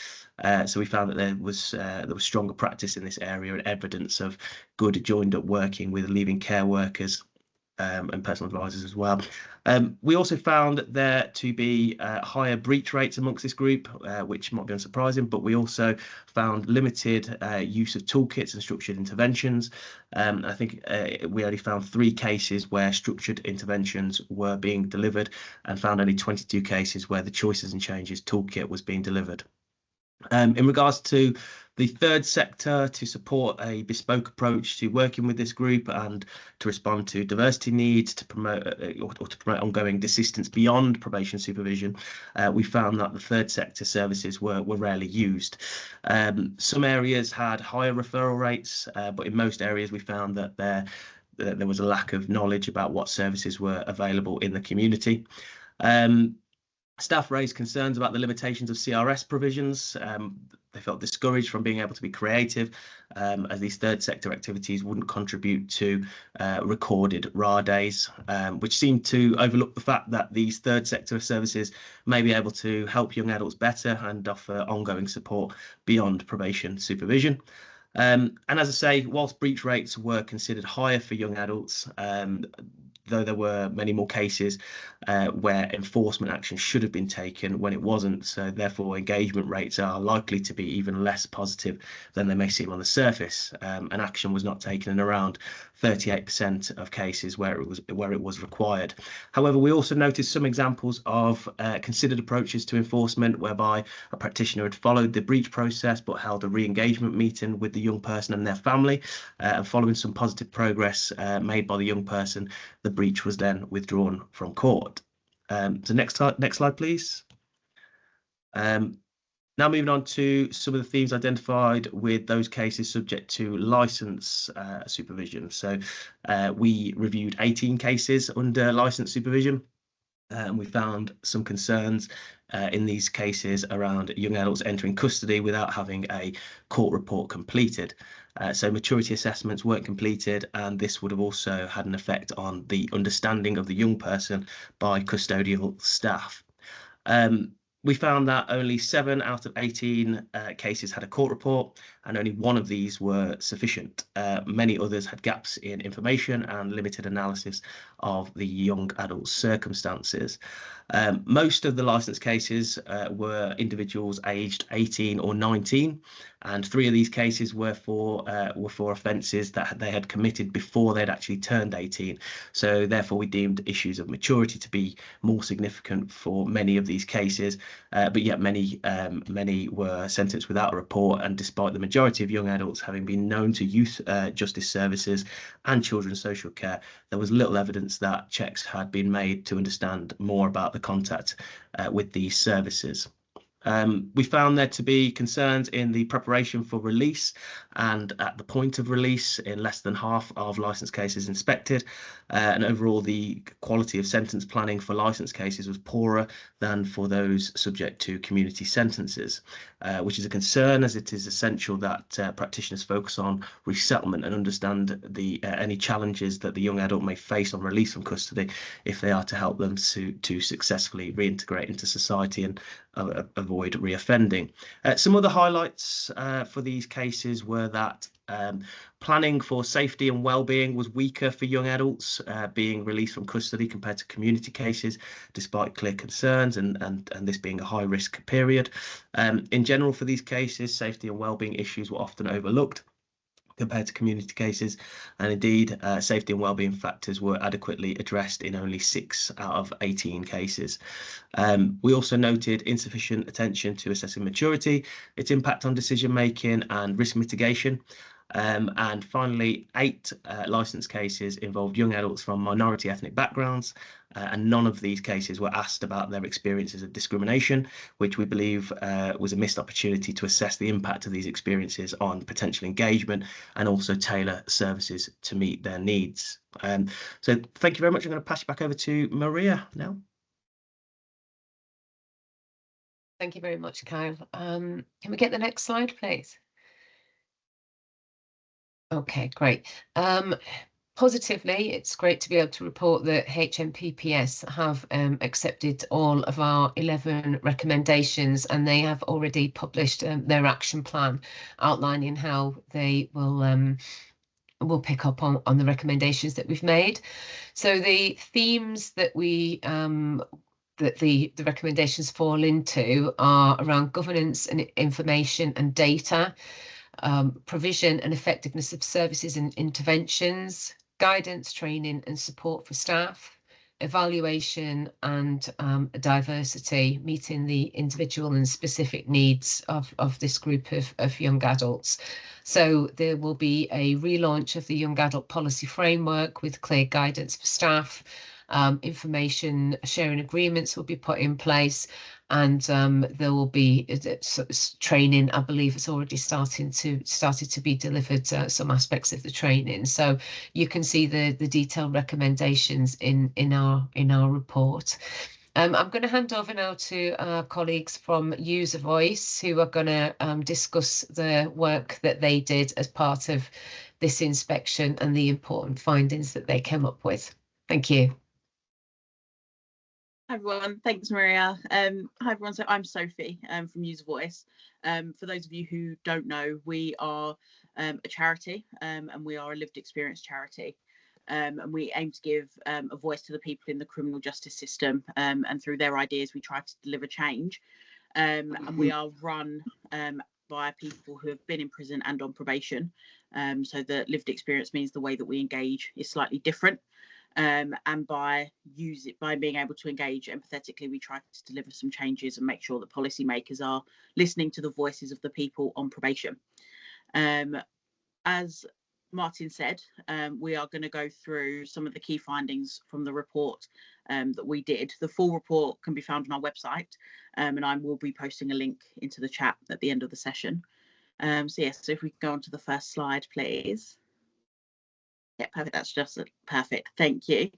So we found that there was stronger practice in this area and evidence of good joined up working with leaving care workers and personal advisors as well. We also found there to be higher breach rates amongst this group, which might be unsurprising, but we also found limited use of toolkits and structured interventions. I think we only found 3 cases where structured interventions were being delivered, and found only 22 cases where the choices and changes toolkit was being delivered. In regards to the third sector, to support a bespoke approach to working with this group and to respond to diversity needs, to promote ongoing assistance beyond probation supervision, we found that the third sector services were rarely used. Some areas had higher referral rates, but in most areas we found that there was a lack of knowledge about what services were available in the community. Staff raised concerns about the limitations of CRS provisions. They felt discouraged from being able to be creative, as these third sector activities wouldn't contribute to recorded RAR days, which seemed to overlook the fact that these third sector services may be able to help young adults better and offer ongoing support beyond probation supervision. And as I say, whilst breach rates were considered higher for young adults, though there were many more cases where enforcement action should have been taken when it wasn't, so therefore engagement rates are likely to be even less positive than they may seem on the surface, and action was not taken in around 38% of cases where it was required. However, we also noticed some examples of considered approaches to enforcement whereby a practitioner had followed the breach process but held a re-engagement meeting with the young person and their family, and following some positive progress made by the young person, the breach was then withdrawn from court. So next slide, please. Now moving on to some of the themes identified with those cases subject to licence supervision. So we reviewed 18 cases under licence supervision, and we found some concerns in these cases around young adults entering custody without having a court report completed. So maturity assessments weren't completed, and this would have also had an effect on the understanding of the young person by custodial staff. We found that only 7 out of 18 cases had a court report, and only 1 of these were sufficient. Many others had gaps in information and limited analysis of the young adult's circumstances. Most of the licence cases were individuals aged 18 or 19, and 3 of these cases were for offences that they had committed before they'd actually turned 18. So therefore we deemed issues of maturity to be more significant for many of these cases, but yet many were sentenced without a report, and despite the majority of young adults having been known to youth justice services and children's social care, there was little evidence that checks had been made to understand more about the contact with these services. We found there to be concerns in the preparation for release and at the point of release in less than half of licence cases inspected, and overall the quality of sentence planning for licence cases was poorer than for those subject to community sentences, which is a concern, as it is essential that practitioners focus on resettlement and understand the any challenges that the young adult may face on release from custody if they are to help them to successfully reintegrate into society and avoid reoffending. Some other highlights for these cases were that planning for safety and well-being was weaker for young adults being released from custody compared to community cases, despite clear concerns and this being a high-risk period. In general, for these cases, safety and well-being issues were often overlooked compared to community cases, and indeed safety and wellbeing factors were adequately addressed in only 6 out of 18 cases. We also noted insufficient attention to assessing maturity, its impact on decision making and risk mitigation. And finally, 8 licence cases involved young adults from minority ethnic backgrounds, and none of these cases were asked about their experiences of discrimination, which we believe was a missed opportunity to assess the impact of these experiences on potential engagement and also tailor services to meet their needs. So thank you very much. I'm going to pass you back over to Maria now. Thank you very much, Kyle. Can we get the next slide, please? Okay, great. Positively, it's great to be able to report that HMPPS have accepted all of our 11 recommendations, and they have already published their action plan outlining how they will pick up on the recommendations that we've made. So the themes that we that the recommendations fall into are around governance and information and data, provision and effectiveness of services and interventions, guidance, training and support for staff, evaluation and diversity, meeting the individual and specific needs of this group of young adults. So there will be a relaunch of the young adult policy framework with clear guidance for staff. Information sharing agreements will be put in place, and there will be training. I believe it's already started to be delivered, some aspects of the training. So you can see the detailed recommendations in our report. I'm going to hand over now to our colleagues from User Voice, who are going to discuss the work that they did as part of this inspection and the important findings that they came up with. Thank you. Hi everyone, thanks Maria. Hi everyone, so I'm Sophie from User Voice. For those of you who don't know, we are a charity and we are a lived experience charity, and we aim to give a voice to the people in the criminal justice system, and through their ideas we try to deliver change, and we are run by people who have been in prison and on probation, so the lived experience means the way that we engage is slightly different. And by being able to engage empathetically, we try to deliver some changes and make sure that policymakers are listening to the voices of the people on probation. As Martin said, we are going to go through some of the key findings from the report that we did. The full report can be found on our website, and I will be posting a link into the chat at the end of the session. So yes, so if we can go on to the first slide, please. Yeah, perfect. That's just perfect. Thank you.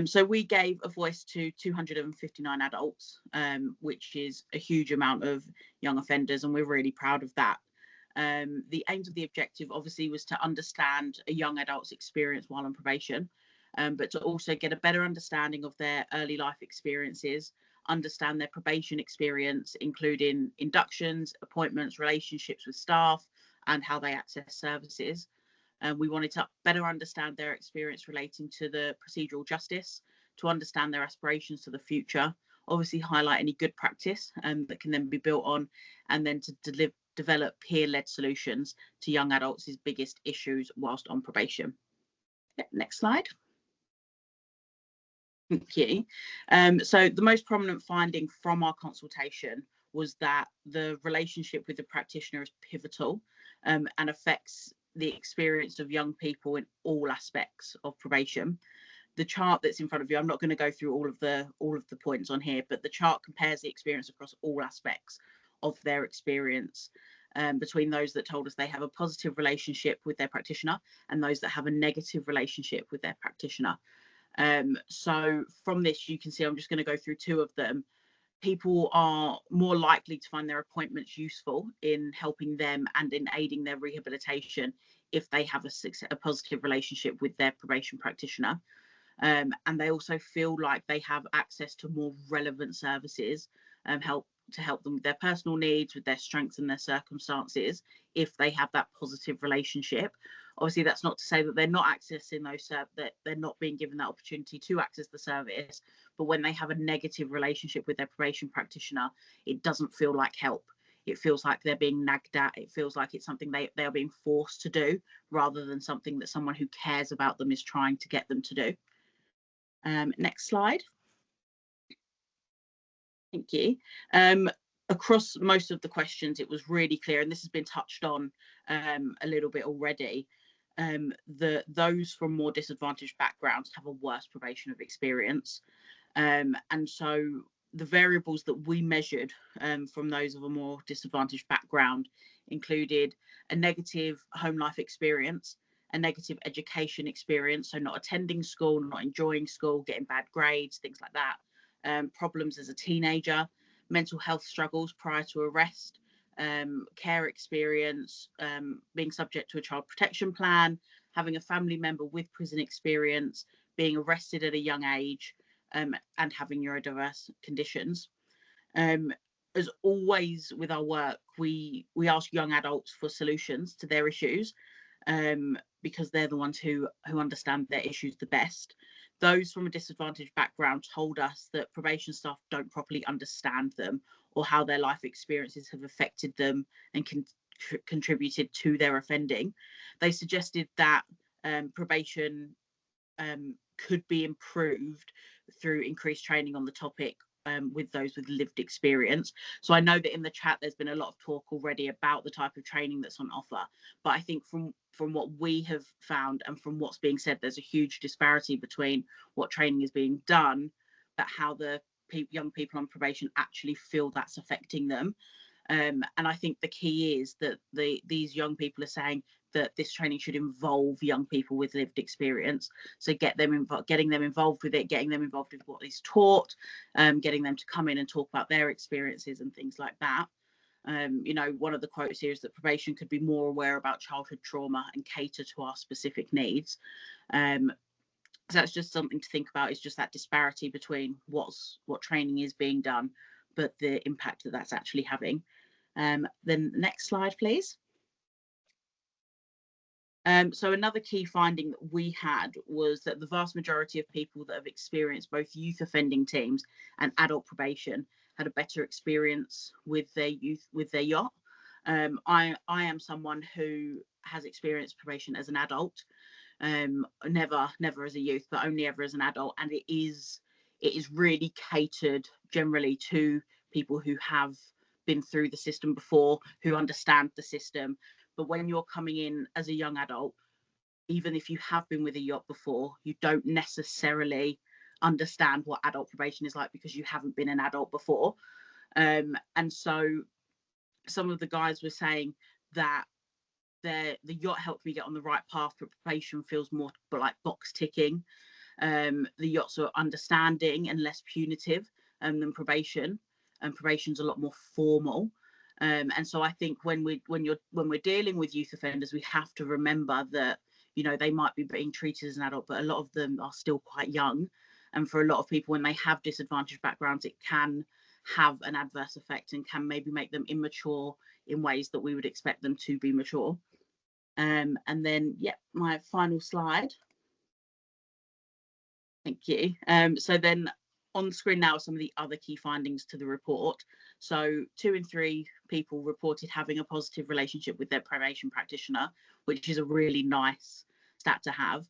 So we gave a voice to 259 adults, which is a huge amount of young offenders, and we're really proud of that. The aims of the objective obviously was to understand a young adult's experience while on probation, but to also get a better understanding of their early life experiences, understand their probation experience, including inductions, appointments, relationships with staff, and how they access services. We wanted to better understand their experience relating to the procedural justice, to understand their aspirations to the future, obviously highlight any good practice that can then be built on, and then to develop peer-led solutions to young adults' biggest issues whilst on probation. Yeah, next slide. Thank you. So the most prominent finding from our consultation was that the relationship with the practitioner is pivotal and affects the experience of young people in all aspects of probation. The chart that's in front of you, I'm not going to go through all of the points on here, but the chart compares the experience across all aspects of their experience, between those that told us they have a positive relationship with their practitioner and those that have a negative relationship with their practitioner. So from this, you can see I'm just going to go through two of them. People are more likely to find their appointments useful in helping them and in aiding their rehabilitation if they have a positive relationship with their probation practitioner. And they also feel like they have access to more relevant services, to help them with their personal needs, with their strengths and their circumstances, if they have that positive relationship. Obviously, that's not to say that they're not accessing those, that they're not being given that opportunity to access the service. But when they have a negative relationship with their probation practitioner, it doesn't feel like help. It feels like they're being nagged at. It feels like it's something they are being forced to do, rather than something that someone who cares about them is trying to get them to do. Next slide. Thank you. Across most of the questions, it was really clear, and this has been touched on a little bit already, that those from more disadvantaged backgrounds have a worse probation of experience. And so the variables that we measured from those of a more disadvantaged background included a negative home life experience, a negative education experience, so not attending school, not enjoying school, getting bad grades, things like that. Problems as a teenager, mental health struggles prior to arrest, care experience, being subject to a child protection plan, having a family member with prison experience, being arrested at a young age, and having neurodiverse conditions. As always with our work, we ask young adults for solutions to their issues, because they're the ones who understand their issues the best. Those from a disadvantaged background told us that probation staff don't properly understand them or how their life experiences have affected them and contributed to their offending. They suggested that probation could be improved through increased training on the topic, with those with lived experience. So I know that in the chat there's been a lot of talk already about the type of training that's on offer, but I think from what we have found and from what's being said, there's a huge disparity between what training is being done, but how the young people on probation actually feel that's affecting them. And I think the key is that these young people are saying that this training should involve young people with lived experience. So getting them involved with it, getting them involved with what is taught, getting them to come in and talk about their experiences and things like that. You know, one of the quotes here is that probation could be more aware about childhood trauma and cater to our specific needs. So that's just something to think about, is just that disparity between what training is being done, but the impact that that's actually having. Then next slide, please. So another key finding that we had was that the vast majority of people that have experienced both youth offending teams and adult probation had a better experience with their yacht. I am someone who has experienced probation as an adult, never as a youth, but only ever as an adult, and it is really catered generally to people who have been through the system before, who understand the system. But when you're coming in as a young adult, even if you have been with a yacht before, you don't necessarily understand what adult probation is like because you haven't been an adult before. And so some of the guys were saying that the yacht helped me get on the right path, but probation feels more like box ticking. The yachts are understanding and less punitive than probation, and probation's a lot more formal. And so I think when we're dealing with youth offenders, we have to remember that, you know, they might be being treated as an adult, but a lot of them are still quite young. And for a lot of people, when they have disadvantaged backgrounds, it can have an adverse effect and can maybe make them immature in ways that we would expect them to be mature. And then, yeah, my final slide. Thank you. So then on the screen now are some of the other key findings to the report. So 2 in 3 people reported having a positive relationship with their probation practitioner, which is a really nice stat to have.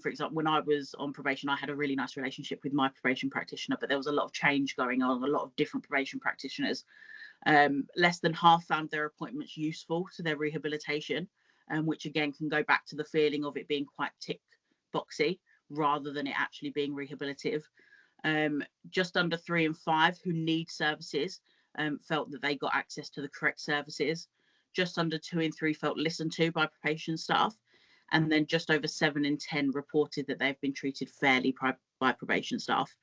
For example, when I was on probation, I had a really nice relationship with my probation practitioner, but there was a lot of change going on, a lot of different probation practitioners. Less than half found their appointments useful to their rehabilitation, which again can go back to the feeling of it being quite tick boxy rather than it actually being rehabilitative. Just under 3 in 5 who need services felt that they got access to the correct services. Just under 2 in 3 felt listened to by probation staff. And then just over 7 in 10 reported that they've been treated fairly by probation staff.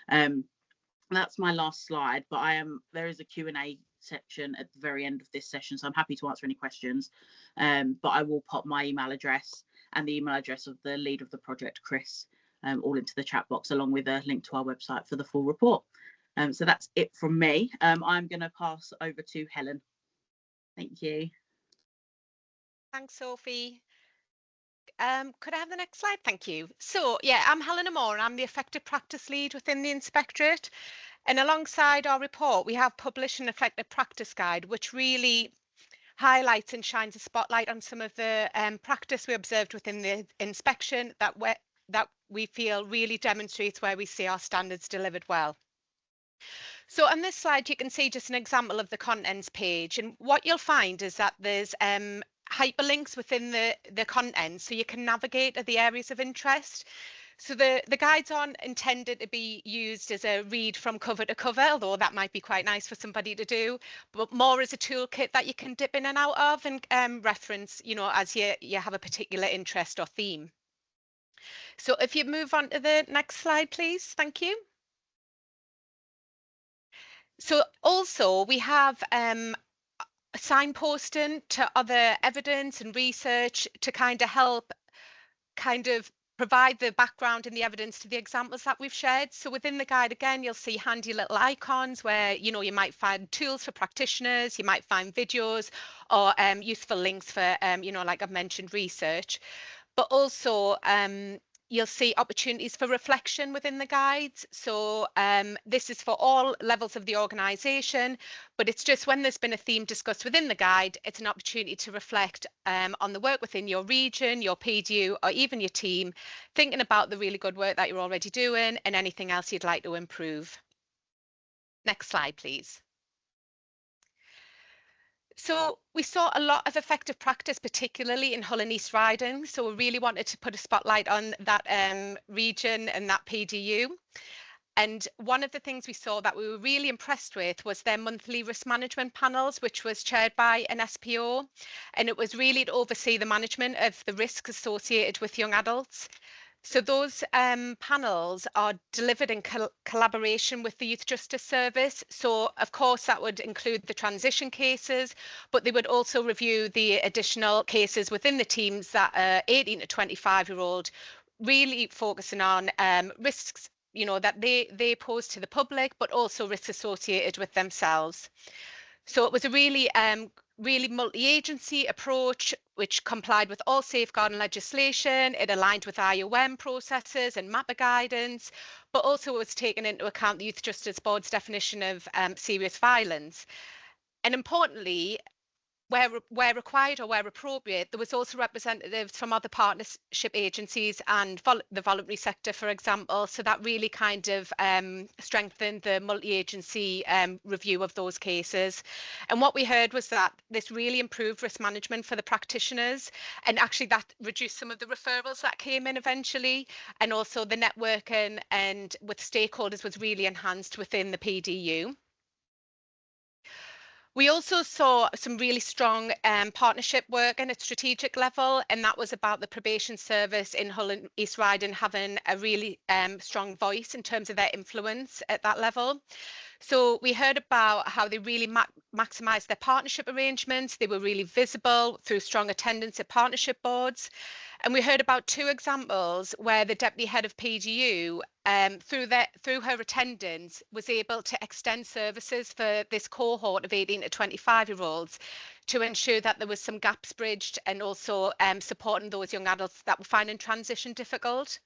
That's my last slide, but there is a Q&A section at the very end of this session, so I'm happy to answer any questions. But I will pop my email address and the email address of the lead of the project, Chris, all into the chat box, along with a link to our website for the full report. So that's it from me. I'm going to pass over to Helen. Thank you. Thanks, Sophie. Could I have the next slide? Thank you. So, yeah, I'm Helena Moore, and I'm the Effective Practice Lead within the Inspectorate. And alongside our report, we have published an Effective Practice Guide, which really highlights and shines a spotlight on some of the practice we observed within the inspection that we feel really demonstrates where we see our standards delivered well. So on this slide, you can see just an example of the contents page, and what you'll find is that there's hyperlinks within the content, so you can navigate to the areas of interest. So the guides aren't intended to be used as a read from cover to cover, although that might be quite nice for somebody to do, but more as a toolkit that you can dip in and out of and reference, you know, as you have a particular interest or theme. So if you move on to the next slide, please. Thank you. So also we have signposting to other evidence and research to kind of help provide the background and the evidence to the examples that we've shared. So within the guide, again, you'll see handy little icons where, you know, you might find tools for practitioners, you might find videos or useful links for, you know, like I've mentioned, research. But also you'll see opportunities for reflection within the guides. So this is for all levels of the organisation, but it's just when there's been a theme discussed within the guide, it's an opportunity to reflect on the work within your region, your PDU, or even your team, thinking about the really good work that you're already doing and anything else you'd like to improve. Next slide, please. So we saw a lot of effective practice, particularly in Hull and East Riding. So we really wanted to put a spotlight on that region and that PDU. And one of the things we saw that we were really impressed with was their monthly risk management panels, which was chaired by an SPO. And it was really to oversee the management of the risks associated with young adults. So those panels are delivered in collaboration with the Youth Justice Service. So of course that would include the transition cases, but they would also review the additional cases within the teams that are 18 to 25-year-old, really focusing on risks, you know, that they pose to the public, but also risks associated with themselves. So it was a really multi-agency approach which complied with all safeguarding legislation. It aligned with IOM processes and MAPA guidance, but also was taken into account the Youth Justice Board's definition of serious violence. And importantly, where required or where appropriate, there was also representatives from other partnership agencies and the voluntary sector, for example. So that really kind of strengthened the multi-agency review of those cases. And what we heard was that this really improved risk management for the practitioners, and actually that reduced some of the referrals that came in eventually, and also the networking and with stakeholders was really enhanced within the PDU. We also saw some really strong partnership work at a strategic level, and that was about the Probation Service in Hull and East Riding having a really strong voice in terms of their influence at that level. So we heard about how they really maximised their partnership arrangements. They were really visible through strong attendance at partnership boards. And we heard about 2 examples where the Deputy Head of PDU, through her attendance, was able to extend services for this cohort of 18 to 25-year-olds to ensure that there was some gaps bridged and also supporting those young adults that were finding transition difficult.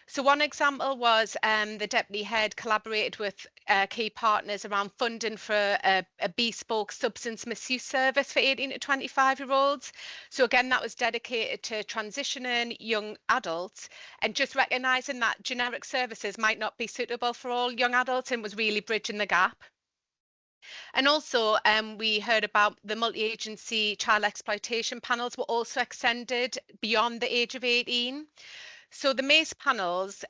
So one example was the Deputy Head collaborated with key partners around funding for a bespoke substance misuse service for 18 to 25-year-olds. So again, that was dedicated to transitioning young adults and just recognising that generic services might not be suitable for all young adults, and was really bridging the gap. And also we heard about the multi-agency child exploitation panels were also extended beyond the age of 18. So the MACE panels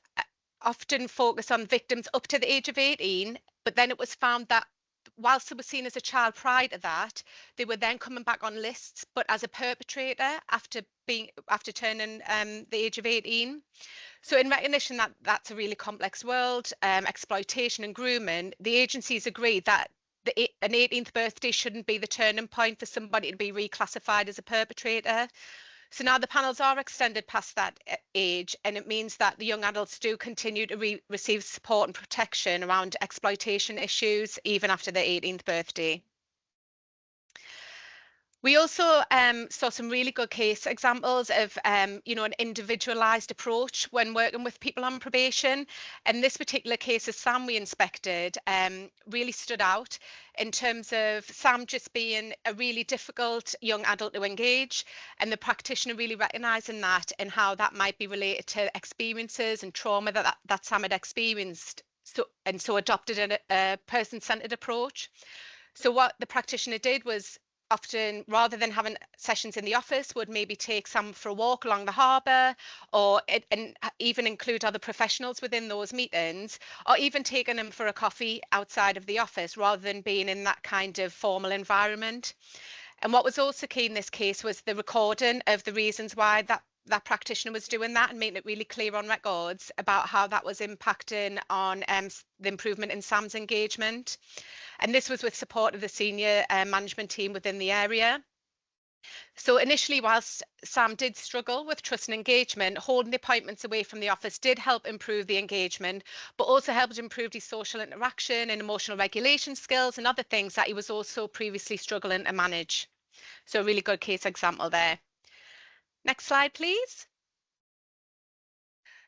often focus on victims up to the age of 18, but then it was found that whilst they were seen as a child prior to that, they were then coming back on lists, but as a perpetrator after turning the age of 18. So in recognition that that's a really complex world, exploitation and grooming, the agencies agreed that an 18th birthday shouldn't be the turning point for somebody to be reclassified as a perpetrator. So now the panels are extended past that age, and it means that the young adults do continue to receive support and protection around exploitation issues even after their 18th birthday. We also saw some really good case examples of, you know, an individualised approach when working with people on probation. And this particular case of Sam we inspected really stood out in terms of Sam just being a really difficult young adult to engage, and the practitioner really recognising that and how that might be related to experiences and trauma that Sam had experienced, so adopted a person-centred approach. So what the practitioner did was, often, rather than having sessions in the office, would maybe take Sam for a walk along the harbour, and even include other professionals within those meetings, or even taking him for a coffee outside of the office rather than being in that kind of formal environment. And what was also key in this case was the recording of the reasons why that practitioner was doing that, and making it really clear on records about how that was impacting on the improvement in Sam's engagement. And this was with support of the senior management team within the area. So initially, whilst Sam did struggle with trust and engagement, holding the appointments away from the office did help improve the engagement, but also helped improve his social interaction and emotional regulation skills and other things that he was also previously struggling to manage. So a really good case example there. Next slide, please.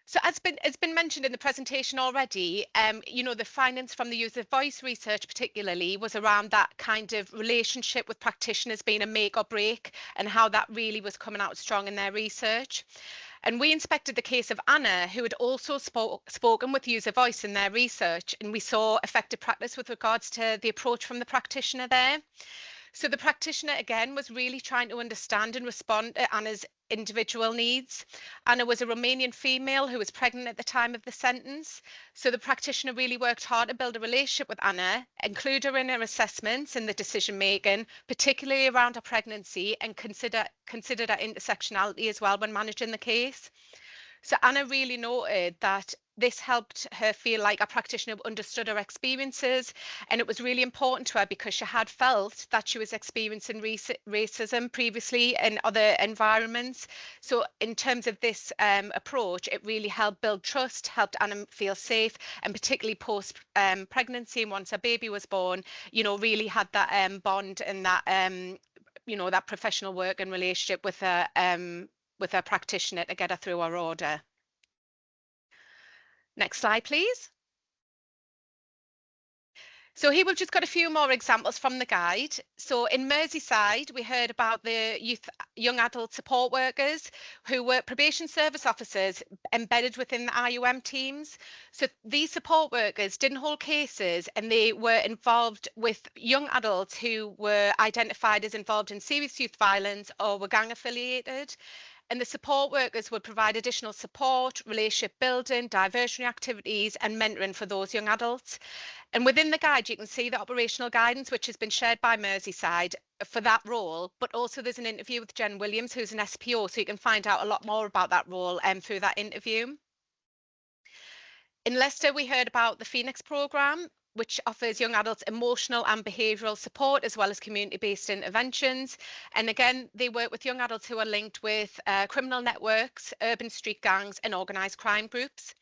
So as it's been mentioned in the presentation already, you know, the findings from the user voice research particularly was around that kind of relationship with practitioners being a make or break, and how that really was coming out strong in their research. And we inspected the case of Anna, who had also spoken with user voice in their research, and we saw effective practice with regards to the approach from the practitioner there. So the practitioner, again, was really trying to understand and respond to Anna's individual needs. Anna was a Romanian female who was pregnant at the time of the sentence. So the practitioner really worked hard to build a relationship with Anna, include her in her assessments and the decision making, particularly around her pregnancy, and considered her intersectionality as well when managing the case. So Anna really noted that this helped her feel like a practitioner understood her experiences, and it was really important to her because she had felt that she was experiencing racism previously in other environments. So in terms of this approach, it really helped build trust, helped Anna feel safe, and particularly post pregnancy and once her baby was born, you know, really had that bond and that you know, that professional work and relationship with her practitioner to get her through her order. Next slide, please. So here we've just got a few more examples from the guide. So in Merseyside, we heard about the young adult support workers who were probation service officers embedded within the IUM teams. So these support workers didn't hold cases, and they were involved with young adults who were identified as involved in serious youth violence or were gang affiliated. And the support workers would provide additional support, relationship building, diversionary activities and mentoring for those young adults. And within the guide, you can see the operational guidance, which has been shared by Merseyside for that role, but also there's an interview with Jen Williams, who's an SPO, so you can find out a lot more about that role through that interview. In Leicester, we heard about the Phoenix programme, which offers young adults emotional and behavioural support as well as community-based interventions. And again, they work with young adults who are linked with criminal networks, urban street gangs and organised crime groups.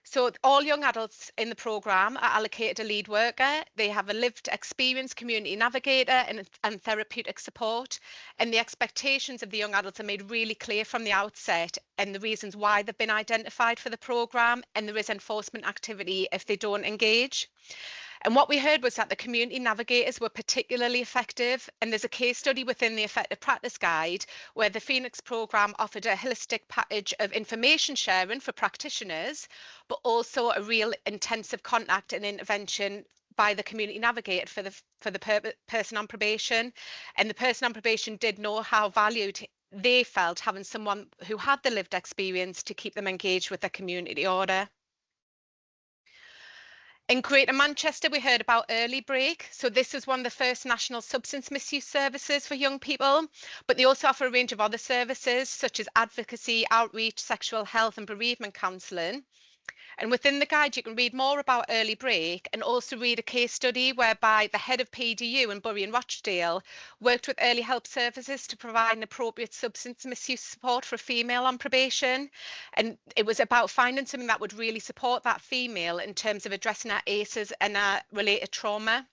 So all young adults in the programme are allocated a lead worker. They have a lived experience community navigator and therapeutic support. And the expectations of the young adults are made really clear from the outset, and the reasons why they've been identified for the programme, and there is enforcement activity if they don't engage. And what we heard was that the community navigators were particularly effective, and there's a case study within the Effective Practice Guide where the Phoenix programme offered a holistic package of information sharing for practitioners, but also a real intensive contact and intervention by the community navigator for the person on probation. And the person on probation did know how valued they felt having someone who had the lived experience to keep them engaged with their community order. In Greater Manchester, we heard about Early Break. So this is one of the first national substance misuse services for young people, but they also offer a range of other services such as advocacy, outreach, sexual health and bereavement counselling. And within the guide, you can read more about Early Break and also read a case study whereby the head of PDU in Bury and Rochdale worked with early help services to provide an appropriate substance misuse support for a female on probation. And it was about finding something that would really support that female in terms of addressing her ACEs and her related trauma.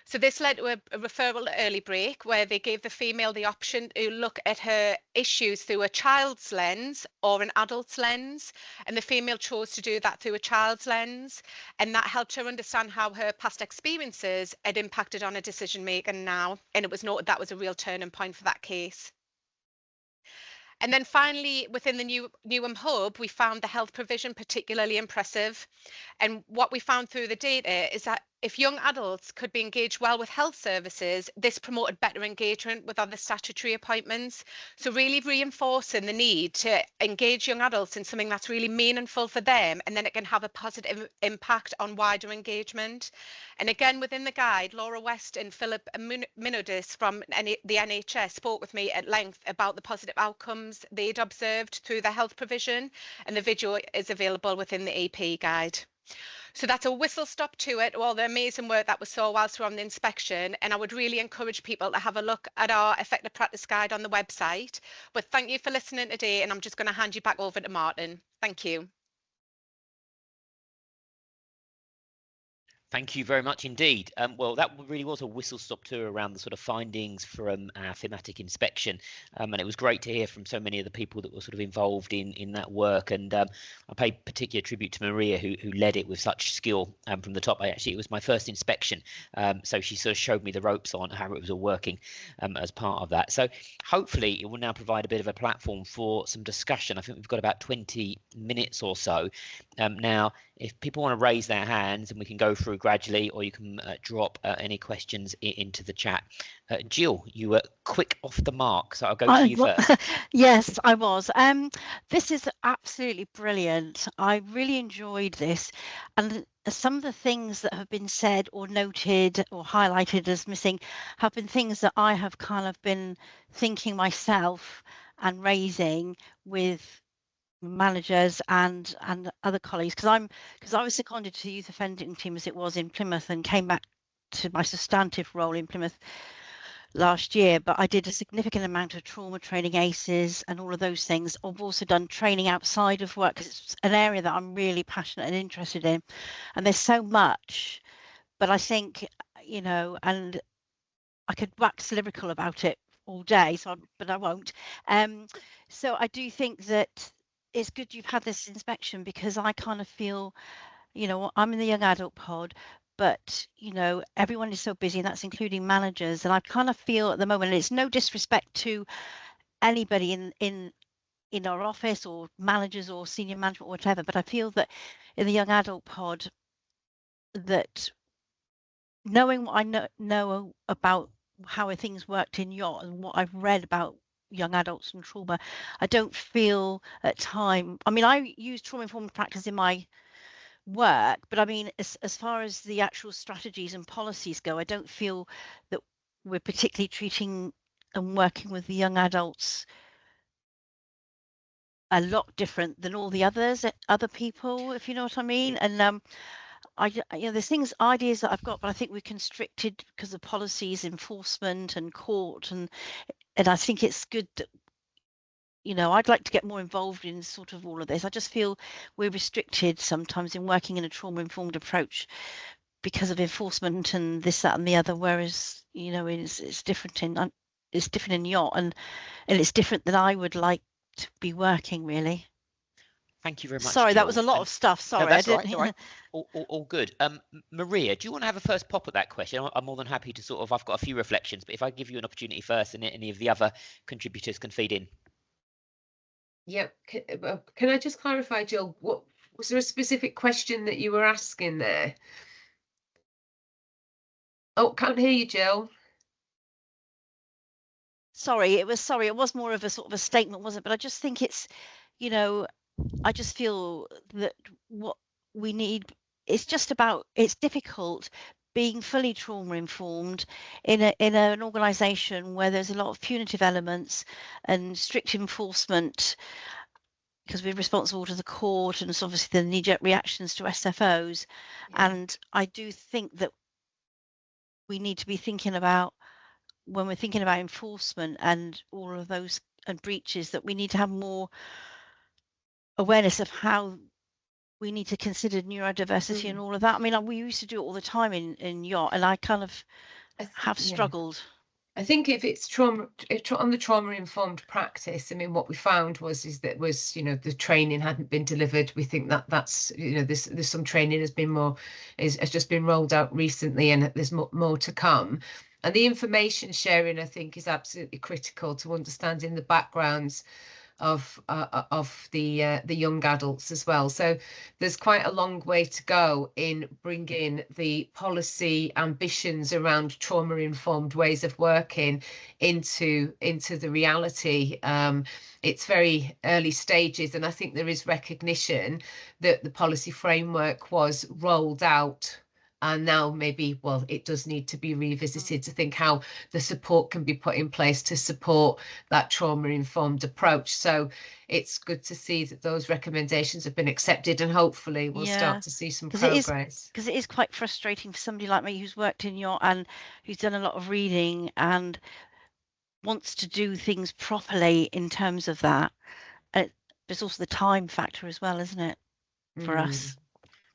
So this led to a referral to Early Break, where they gave the female the option to look at her issues through a child's lens or an adult's lens. And the female chose to do that through a child's lens. And that helped her understand how her past experiences had impacted on her decision making now. And it was noted that was a real turning point for that case. And then finally, within the Newham Hub, we found the health provision particularly impressive. And what we found through the data is that if young adults could be engaged well with health services, this promoted better engagement with other statutory appointments. So really reinforcing the need to engage young adults in something that's really meaningful for them, and then it can have a positive impact on wider engagement. And again, within the guide, Laura West and Philip Minodis from the NHS spoke with me at length about the positive outcomes they'd observed through the health provision, and the video is available within the EP guide. So that's a whistle stop to it, all the amazing work that we saw whilst we were on the inspection. And I would really encourage people to have a look at our effective practice guide on the website. But thank you for listening today, and I'm just going to hand you back over to Martin. Thank you. Thank you very much indeed. Well, that really was a whistle-stop tour around the sort of findings from our thematic inspection, and it was great to hear from so many of the people that were sort of involved in that work. And I pay particular tribute to Maria, who led it with such skill from the top. It was my first inspection, so she sort of showed me the ropes on how it was all working as part of that. So hopefully it will now provide a bit of a platform for some discussion. I think we've got about 20 minutes or so now. If people want to raise their hands, and we can go through gradually, or you can drop any questions into the chat. Jill, you were quick off the mark, so I'll go to you first. Yes, I was. This is absolutely brilliant. I really enjoyed this, and some of the things that have been said or noted or highlighted as missing have been things that I have kind of been thinking myself and raising with managers and other colleagues, because I was seconded to the youth offending team as it was in Plymouth, and came back to my substantive role in Plymouth last year. But I did a significant amount of trauma training, ACEs and all of those things. I've also done training outside of work, because it's an area that I'm really passionate and interested in, and there's so much. But I think, you know, and I could wax lyrical about it all day, but I won't. So I do think that it's good you've had this inspection, because I kind of feel, you know, I'm in the young adult pod, but, you know, everyone is so busy, and that's including managers. And I kind of feel at the moment, and it's no disrespect to anybody in our office or managers or senior management or whatever, but I feel that in the young adult pod, that knowing what I know about how things worked in Yacht and what I've read about young adults and trauma, I don't feel at time. I mean, I use trauma-informed practice in my work, but I mean, as far as the actual strategies and policies go, I don't feel that we're particularly treating and working with the young adults a lot different than all the other people, if you know what I mean. And you know, there's ideas that I've got, but I think we're constricted because of policies, enforcement and court, and I think it's good that, you know, I'd like to get more involved in sort of all of this. I just feel we're restricted sometimes in working in a trauma-informed approach because of enforcement and this, that, and the other. Whereas, you know, it's different in Yacht, and it's different than I would like to be working, really. Thank you very much. Sorry, Jill. that was a lot of stuff. Sorry, no, that's I didn't. Right. All good. Maria, do you want to have a first pop at that question? I'm more than happy to sort of. I've got a few reflections, but if I give you an opportunity first, and any of the other contributors can feed in. Yep. Can I just clarify, Jill? What was there a specific question that you were asking there? Oh, can't hear you, Jill. Sorry, it was more of a sort of a statement, wasn't it? But I just think it's, you know, I just feel that what we need it's just about, it's difficult being fully trauma informed in an organisation where there's a lot of punitive elements and strict enforcement, because we're responsible to the court, and it's obviously the knee-jerk reactions to SFOs. And I do think that we need to be thinking about, when we're thinking about enforcement and all of those and breaches, that we need to have more awareness of how we need to consider neurodiversity and all of that. I mean, we used to do it all the time in yacht, and I kind of have struggled. I think if it's on the trauma-informed practice, I mean, what we found was the training hadn't been delivered. We think that's there's some training has just been rolled out recently, and there's more to come. And the information sharing, I think, is absolutely critical to understanding the backgrounds of the young adults as well. So there's quite a long way to go in bringing the policy ambitions around trauma-informed ways of working into the reality. It's very early stages, and I think there is recognition that the policy framework was rolled out, and now maybe, well, it does need to be revisited to think how the support can be put in place to support that trauma-informed approach. So it's good to see that those recommendations have been accepted, and hopefully we'll start to see some progress. Because it is quite frustrating for somebody like me who's worked in yacht and who's done a lot of reading and wants to do things properly in terms of that. There's also the time factor as well, isn't it, for us?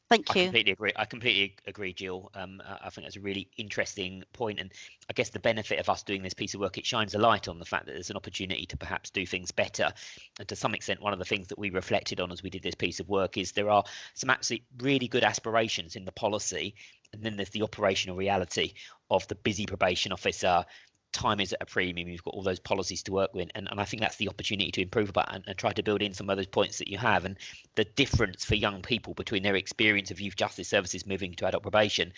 Thank you. I completely agree, Jill. I think that's a really interesting point, and I guess the benefit of us doing this piece of work, it shines a light on the fact that there's an opportunity to perhaps do things better. And to some extent, one of the things that we reflected on as we did this piece of work is there are some absolutely really good aspirations in the policy, and then there's the operational reality of the busy probation officer. Time is at a premium. You've got all those policies to work with, and I think that's the opportunity to improve about and try to build in some of those points that you have. And the difference for young people between their experience of youth justice services moving to adult probation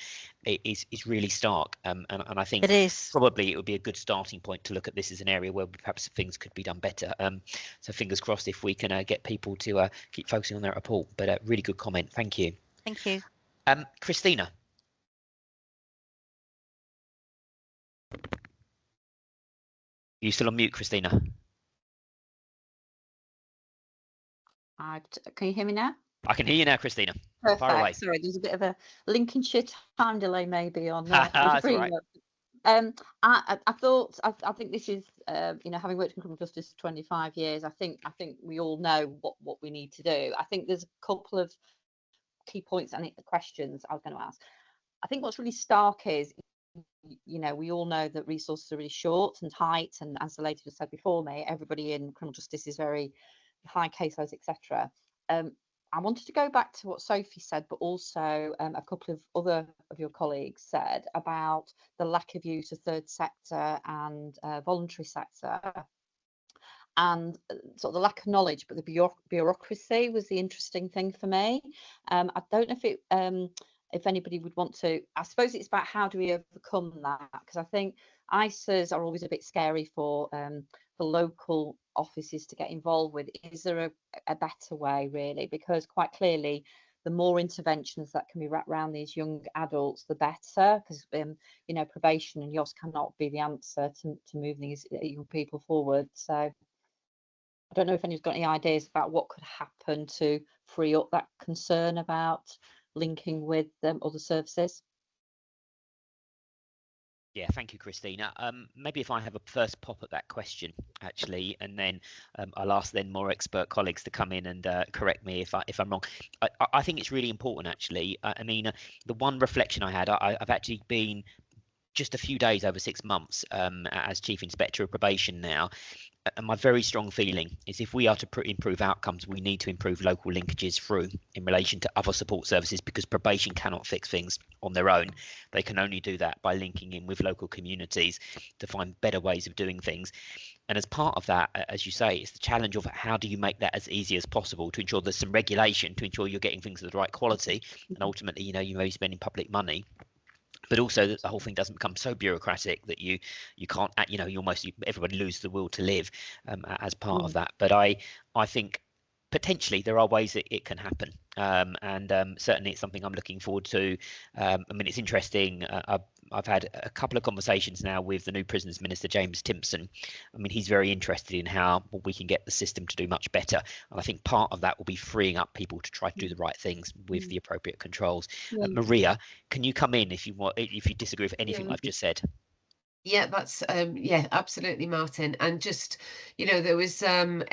is really stark. And I think it is. Probably it would be a good starting point to look at this as an area where perhaps things could be done better. So fingers crossed if we can get people to keep focusing on their report. But really good comment. Thank you. Thank you. Christina. You still on mute, Christina? Can you hear me now? I can hear you now, Christina. Perfect. Far away. Sorry, there's a bit of a Lincolnshire time delay maybe on That's all right. I think this is having worked in criminal justice for 25 years, I think we all know what we need to do. I think there's a couple of key points and questions I was going to ask. I think what's really stark is, we all know that resources are really short and tight, and as the lady just said before me, everybody in criminal justice is very high caseloads, etc. I wanted to go back to what Sophie said, but also a couple of other of your colleagues said about the lack of use of third sector and voluntary sector, and sort of the lack of knowledge, but the bureaucracy was the interesting thing for me. I don't know if anybody would want to. I suppose it's about how do we overcome that, because I think ISAs are always a bit scary for local offices to get involved with. Is there a better way, really? Because quite clearly the more interventions that can be wrapped around these young adults, the better, because probation and YOS cannot be the answer to move these young people forward. So I don't know if anyone's got any ideas about what could happen to free up that concern about linking with other services. Yeah, thank you, Christina. Maybe if I have a first pop at that question, actually, and then I'll ask then more expert colleagues to come in and correct me if I'm wrong. I think it's really important, actually. I mean, the one reflection I had, I've actually been just a few days over 6 months as Chief Inspector of Probation now. And my very strong feeling is if we are to improve outcomes, we need to improve local linkages through in relation to other support services, because probation cannot fix things on their own. They can only do that by linking in with local communities to find better ways of doing things. And as part of that, as you say, it's the challenge of how do you make that as easy as possible to ensure there's some regulation to ensure you're getting things of the right quality, and ultimately, you may be spending public money. But also that the whole thing doesn't become so bureaucratic that you can't, everybody loses the will to live as part of that. But I think potentially there are ways that it can happen. Certainly it's something I'm looking forward to. I mean, it's interesting. I've had a couple of conversations now with the new Prisons Minister, James Timpson. I mean, he's very interested in how we can get the system to do much better. And I think part of that will be freeing up people to try to do the right things with the appropriate controls. Maria, can you come in if you want, if you disagree with anything I've just said? Yeah, that's yeah, absolutely, Martin. And just, you know, there was in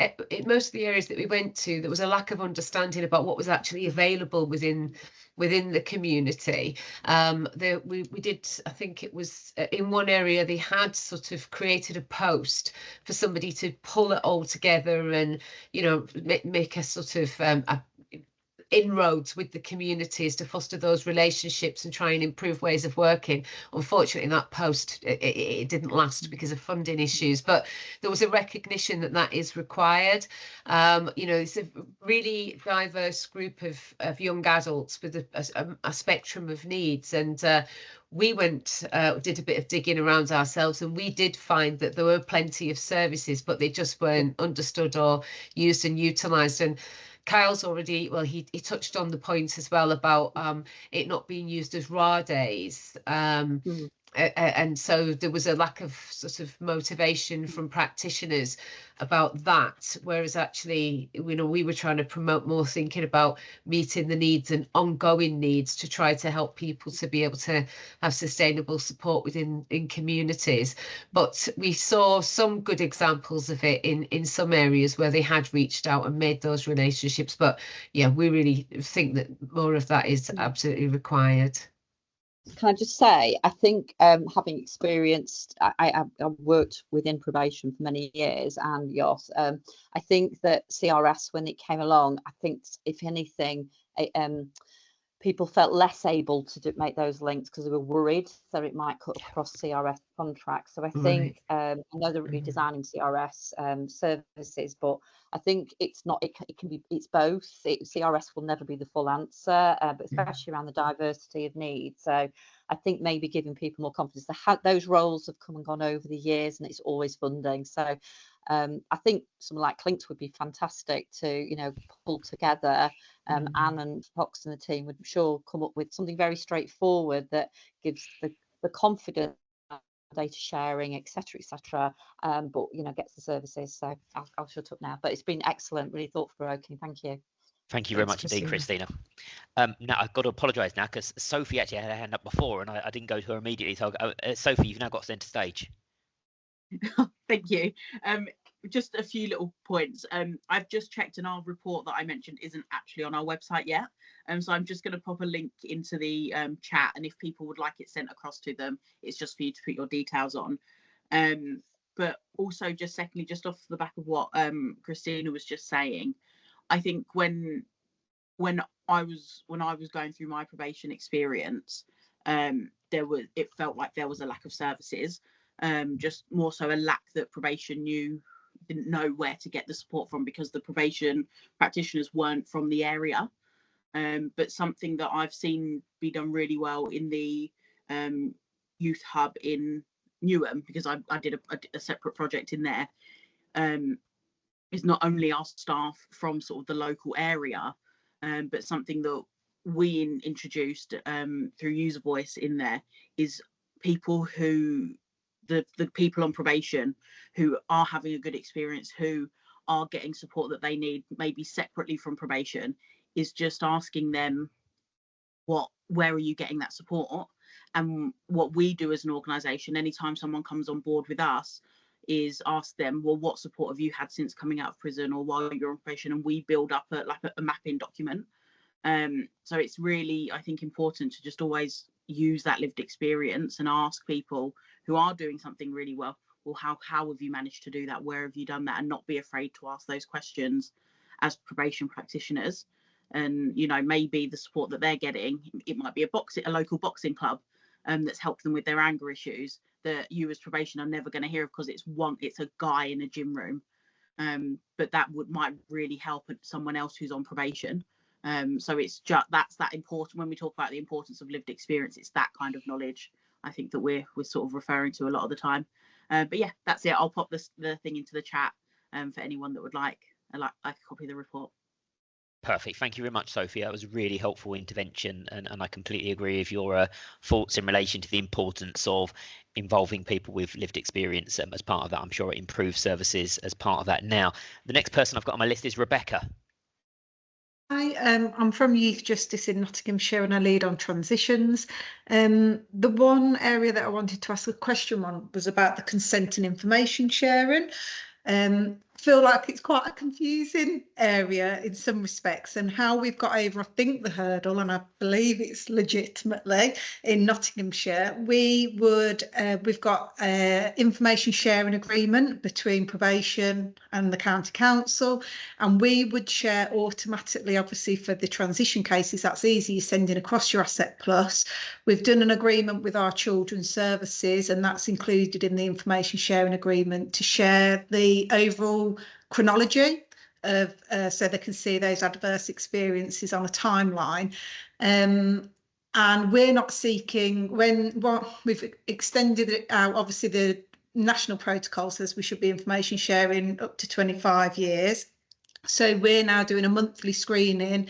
most of the areas that we went to, there was a lack of understanding about what was actually available within the community. We did, I think it was in one area, they had sort of created a post for somebody to pull it all together and, you know, make a sort of inroads with the communities to foster those relationships and try and improve ways of working. Unfortunately, that post it didn't last because of funding issues, but there was a recognition that that is required. You know, it's a really diverse group of young adults with a spectrum of needs, and we did a bit of digging around ourselves, and we did find that there were plenty of services, but they just weren't understood or used and utilised. And Kyle's already, well, he touched on the point as well about it not being used as raw days. And so there was a lack of sort of motivation from practitioners about that, whereas actually, you know, we were trying to promote more thinking about meeting the needs and ongoing needs to try to help people to be able to have sustainable support within communities. But we saw some good examples of it in some areas where they had reached out and made those relationships. But yeah, we really think that more of that is absolutely required. Can I just say, I think having experienced, I've worked within probation for many years, and YOS, I think that CRS, when it came along, I think if anything, people felt less able to make those links because they were worried that it might cut across CRS contracts. So I think I know they're redesigning CRS services, but I think it's not. It can be. It's both. CRS will never be the full answer, but especially around the diversity of needs. So I think maybe giving people more confidence. Those roles have come and gone over the years, and it's always funding. So I think something like Clinks would be fantastic to, you know, pull together. Anne and Fox and the team would sure come up with something very straightforward that gives the confidence, data sharing, etc., but, you know, gets the services. So I'll shut up now, but it's been excellent, really thought-provoking. Thank you. Thank you very much indeed, Christina. Now I've got to apologise now because Sophie actually had her hand up before and I didn't go to her immediately. So Sophie, you've now got centre stage. Thank you. Just a few little points. I've just checked, and our report that I mentioned isn't actually on our website yet. So I'm just going to pop a link into the chat, and if people would like it sent across to them, it's just for you to put your details on. But also, just secondly, just off the back of what Christina was just saying, I think when I was going through my probation experience, it felt like there was a lack of services. Just more so a lack that probation didn't know where to get the support from because the probation practitioners weren't from the area. But something that I've seen be done really well in the youth hub in Newham, because I did a separate project in there, is not only our staff from sort of the local area, but something that we introduced through user voice in there is people who the people on probation who are having a good experience, who are getting support that they need, maybe separately from probation, is just asking them where are you getting that support. And what we do as an organisation, anytime someone comes on board with us, is ask them, well, what support have you had since coming out of prison or while you're on probation, and we build up a mapping document. So it's really, I think, important to just always use that lived experience and ask people who are doing something really well, how have you managed to do that? Where have you done that? And not be afraid to ask those questions as probation practitioners. And, you know, maybe the support that they're getting, it might be a local boxing club that's helped them with their anger issues that you as probation are never going to hear of because it's a guy in a gym room. But that might really help someone else who's on probation. So it's just that's that important when we talk about the importance of lived experience. It's that kind of knowledge, I think, that we're sort of referring to a lot of the time. But yeah, that's it. I'll pop the thing into the chat for anyone that would like a copy of the report. Perfect. Thank you very much, Sophie. That was a really helpful intervention, and I completely agree with your thoughts in relation to the importance of involving people with lived experience as part of that. I'm sure it improves services as part of that. Now, the next person I've got on my list is Rebecca. Hi, I'm from Youth Justice in Nottinghamshire and I lead on transitions. The one area that I wanted to ask a question on was about the consent and information sharing. Feel like it's quite a confusing area in some respects, and how we've got over, I think, the hurdle, and I believe it's legitimately in Nottinghamshire. We've got information sharing agreement between probation and the county council, and we would share automatically, obviously for the transition cases. That's easy, you're sending across your Asset Plus. We've done an agreement with our children's services, and that's included in the information sharing agreement, to share the overall chronology of so they can see those adverse experiences on a timeline. And we're not seeking, we've extended it out, obviously the national protocol says we should be information sharing up to 25 years. So we're now doing a monthly screening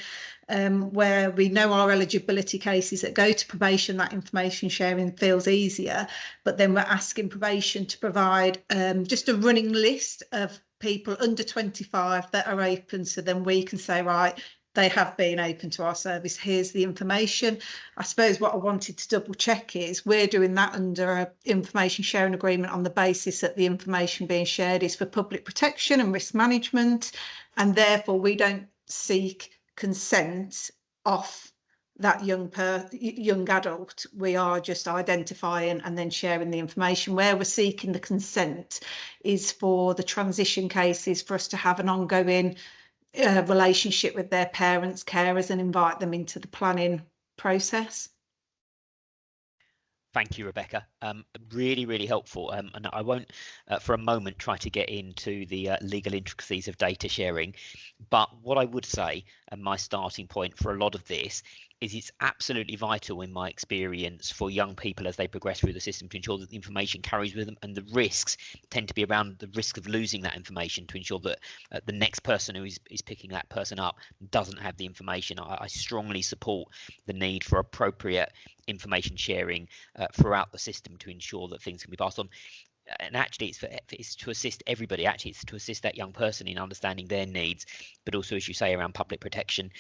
where we know our eligibility cases that go to probation. That information sharing feels easier, but then we're asking probation to provide just a running list of people under 25 that are open, so then we can say, right, they have been open to our service, here's the information. I suppose what I wanted to double check is we're doing that under an information sharing agreement on the basis that the information being shared is for public protection and risk management, and therefore we don't seek consent off that young adult. We are just identifying and then sharing the information. Where we're seeking the consent is for the transition cases, for us to have an ongoing relationship with their parents, carers, and invite them into the planning process. Thank you, Rebecca. Really, really helpful. And I won't for a moment try to get into the legal intricacies of data sharing. But what I would say, and my starting point for a lot of this, is it's absolutely vital in my experience for young people as they progress through the system to ensure that the information carries with them, and the risks tend to be around the risk of losing that information, to ensure that the next person who is picking that person up doesn't have the information. I strongly support the need for appropriate information sharing throughout the system to ensure that things can be passed on. And actually it's to assist everybody. Actually, it's to assist that young person in understanding their needs, but also, as you say, around public protection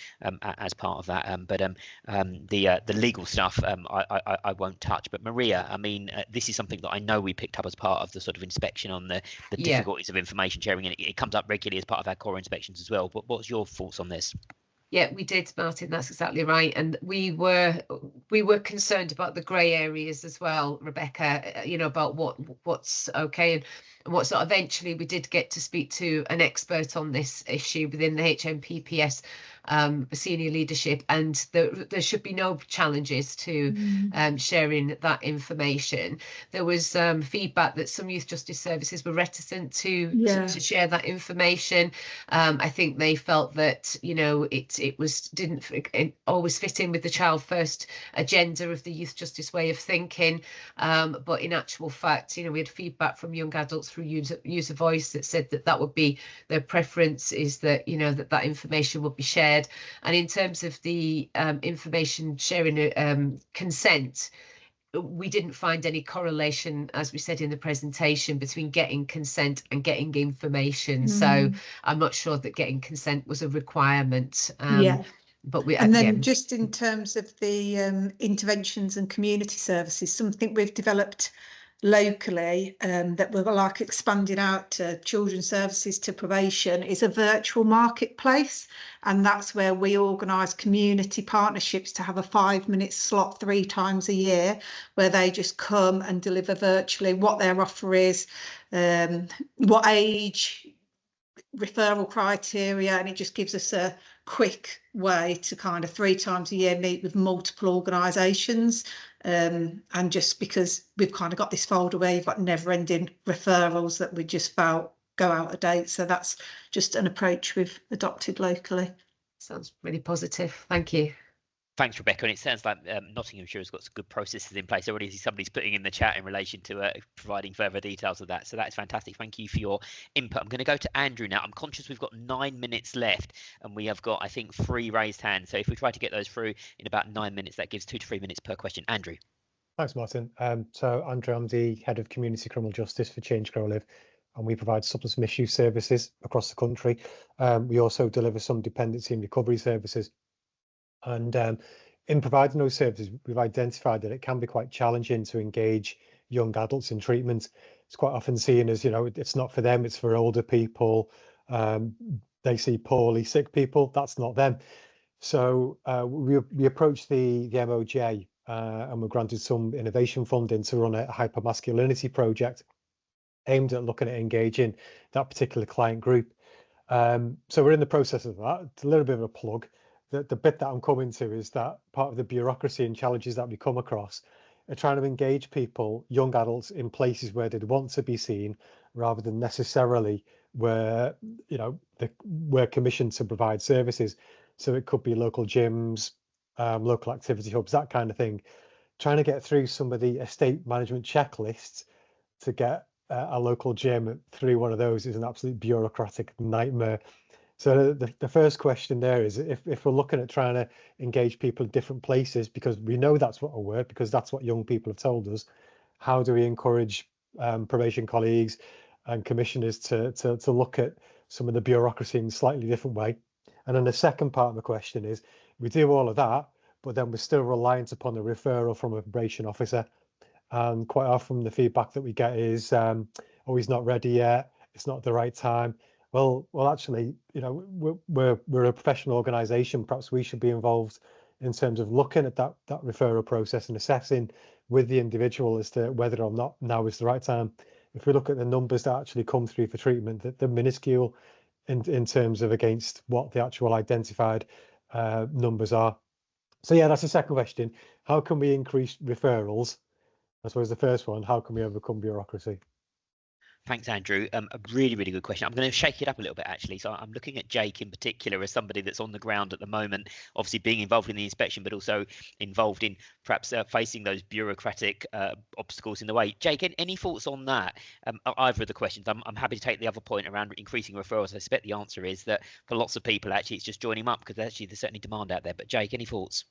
as part of that. The legal stuff I won't touch. But Maria, I mean, this is something that I know we picked up as part of the sort of inspection on the difficulties of information sharing, and it comes up regularly as part of our core inspections as well. But what's your thoughts on this? Yeah, we did, Martin. That's exactly right. And we were concerned about the grey areas as well, Rebecca. You know, about what's okay and what's not. Eventually, we did get to speak to an expert on this issue within the HMPPS senior leadership, and there should be no challenges to sharing that information. There was feedback that some youth justice services were reticent to share that information. I think they felt that, you know, it didn't always fit in with the child first agenda of the youth justice way of thinking. But in actual fact, you know, we had feedback from young adults through user voice that said that would be their preference, is that, you know, that information would be shared. And in terms of the information sharing consent, we didn't find any correlation, as we said in the presentation, between getting consent and getting information. So I'm not sure that getting consent was a requirement. But just in terms of the interventions and community services, something we've developed locally that we're like expanding out to children's services, to probation, is a virtual marketplace, and that's where we organise community partnerships to have a 5-minute slot 3 times a year where they just come and deliver virtually what their offer is, what age, referral criteria, and it just gives us a quick way to kind of 3 times a year meet with multiple organisations. And just because we've kind of got this folder where you've got never-ending referrals that we just felt go out of date, so that's just an approach we've adopted locally. Sounds really positive. Thank you. Thanks, Rebecca. And it sounds like Nottinghamshire has got some good processes in place. I already see somebody's putting in the chat in relation to providing further details of that. So that's fantastic. Thank you for your input. I'm going to go to Andrew now. I'm conscious we've got 9 minutes left and we have got, I think, 3 raised hands. So if we try to get those through in about 9 minutes, that gives 2 to 3 minutes per question. Andrew. Thanks, Martin. So Andrew, I'm the Head of Community Criminal Justice for Change Grow Live, and we provide substance misuse services across the country. We also deliver some dependency and recovery services. And in providing those services, we've identified that it can be quite challenging to engage young adults in treatment. It's quite often seen as, it's not for them, it's for older people. They see poorly sick people, that's not them. So we approached the MOJ and were granted some innovation funding to run a hypermasculinity project aimed at looking at engaging that particular client group. So we're in the process of that. It's a little bit of a plug. The bit that I'm coming to is that part of the bureaucracy and challenges that we come across are trying to engage people, young adults, in places where they'd want to be seen, rather than necessarily where we're commissioned to provide services. So it could be local gyms, local activity hubs, that kind of thing. Trying to get through some of the estate management checklists to get a local gym through one of those is an absolute bureaucratic nightmare. So the first question there is, if we're looking at trying to engage people in different places, because we know that's what will work, because that's what young people have told us, how do we encourage probation colleagues and commissioners to look at some of the bureaucracy in a slightly different way? And then the second part of the question is, we do all of that, but then we're still reliant upon a referral from a probation officer. And quite often the feedback that we get is, oh, he's not ready yet, it's not the right time. Well, actually, we're a professional organisation. Perhaps we should be involved in terms of looking at that referral process and assessing with the individual as to whether or not now is the right time. If we look at the numbers that actually come through for treatment, they're minuscule in terms of against what the actual identified numbers are. So yeah, that's the second question. How can we increase referrals? I suppose the first one, how can we overcome bureaucracy? Thanks, Andrew. A really, really good question. I'm going to shake it up a little bit, actually. So I'm looking at Jake in particular as somebody that's on the ground at the moment, obviously being involved in the inspection, but also involved in perhaps facing those bureaucratic obstacles in the way. Jake, any thoughts on that? Either of the questions. I'm happy to take the other point around increasing referrals. I suspect the answer is that for lots of people, actually, it's just joining them up, because actually there's certainly demand out there. But Jake, any thoughts?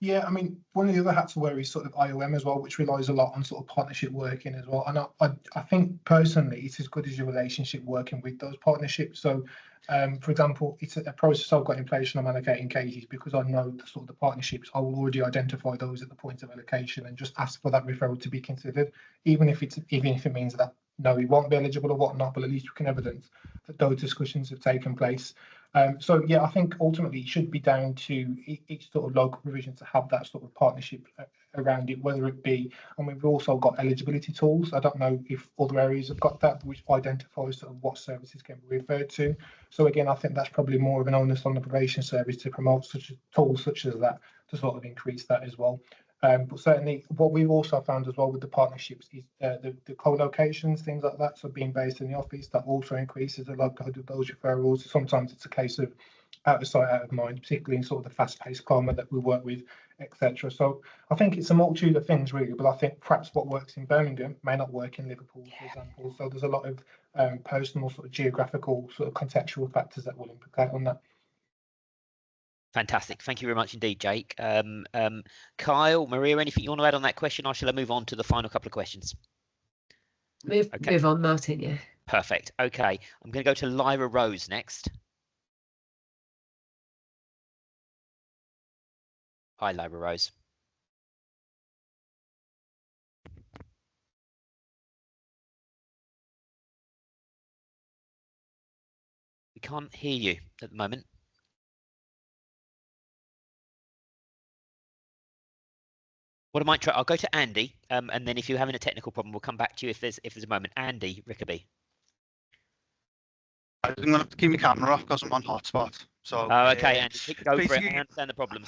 Yeah, I mean, one of the other hats I wear is sort of IOM as well, which relies a lot on sort of partnership working as well. And I think personally, it's as good as your relationship working with those partnerships. So, for example, it's a process I've got in place when I'm allocating cases, because I know the sort of the partnerships. I will already identify those at the point of allocation and just ask for that referral to be considered, even if it means that no, he won't be eligible or whatnot, but at least we can evidence that those discussions have taken place. So yeah, I think ultimately it should be down to each sort of local provision to have that sort of partnership around it, whether it be, and we've also got eligibility tools. I don't know if other areas have got that, which identifies sort of what services can be referred to. So again, I think that's probably more of an onus on the probation service to promote such tools such as that, to sort of increase that as well. But certainly what we've also found as well with the partnerships is the co-locations, things like that. So being based in the office, that also increases the likelihood of those referrals. Sometimes it's a case of out of sight, out of mind, particularly in sort of the fast-paced climate that we work with, etc. So I think it's a multitude of things really, but I think perhaps what works in Birmingham may not work in Liverpool, for example. So there's a lot of personal sort of geographical sort of contextual factors that will implicate on that. Fantastic. Thank you very much indeed, Jake. Kyle, Maria, anything you want to add on that question, or shall I move on to the final couple of questions? Move on, Martin, yeah. Perfect. Okay, I'm going to go to Lyra Rose next. Hi, Lyra Rose. We can't hear you at the moment. What I might try, I'll go to Andy, and then if you're having a technical problem, we'll come back to you if there's a moment. Andy Rickaby. I'm going to have to keep my camera off because I'm on hotspot. So. Okay, Andy, go for it. I understand the problems.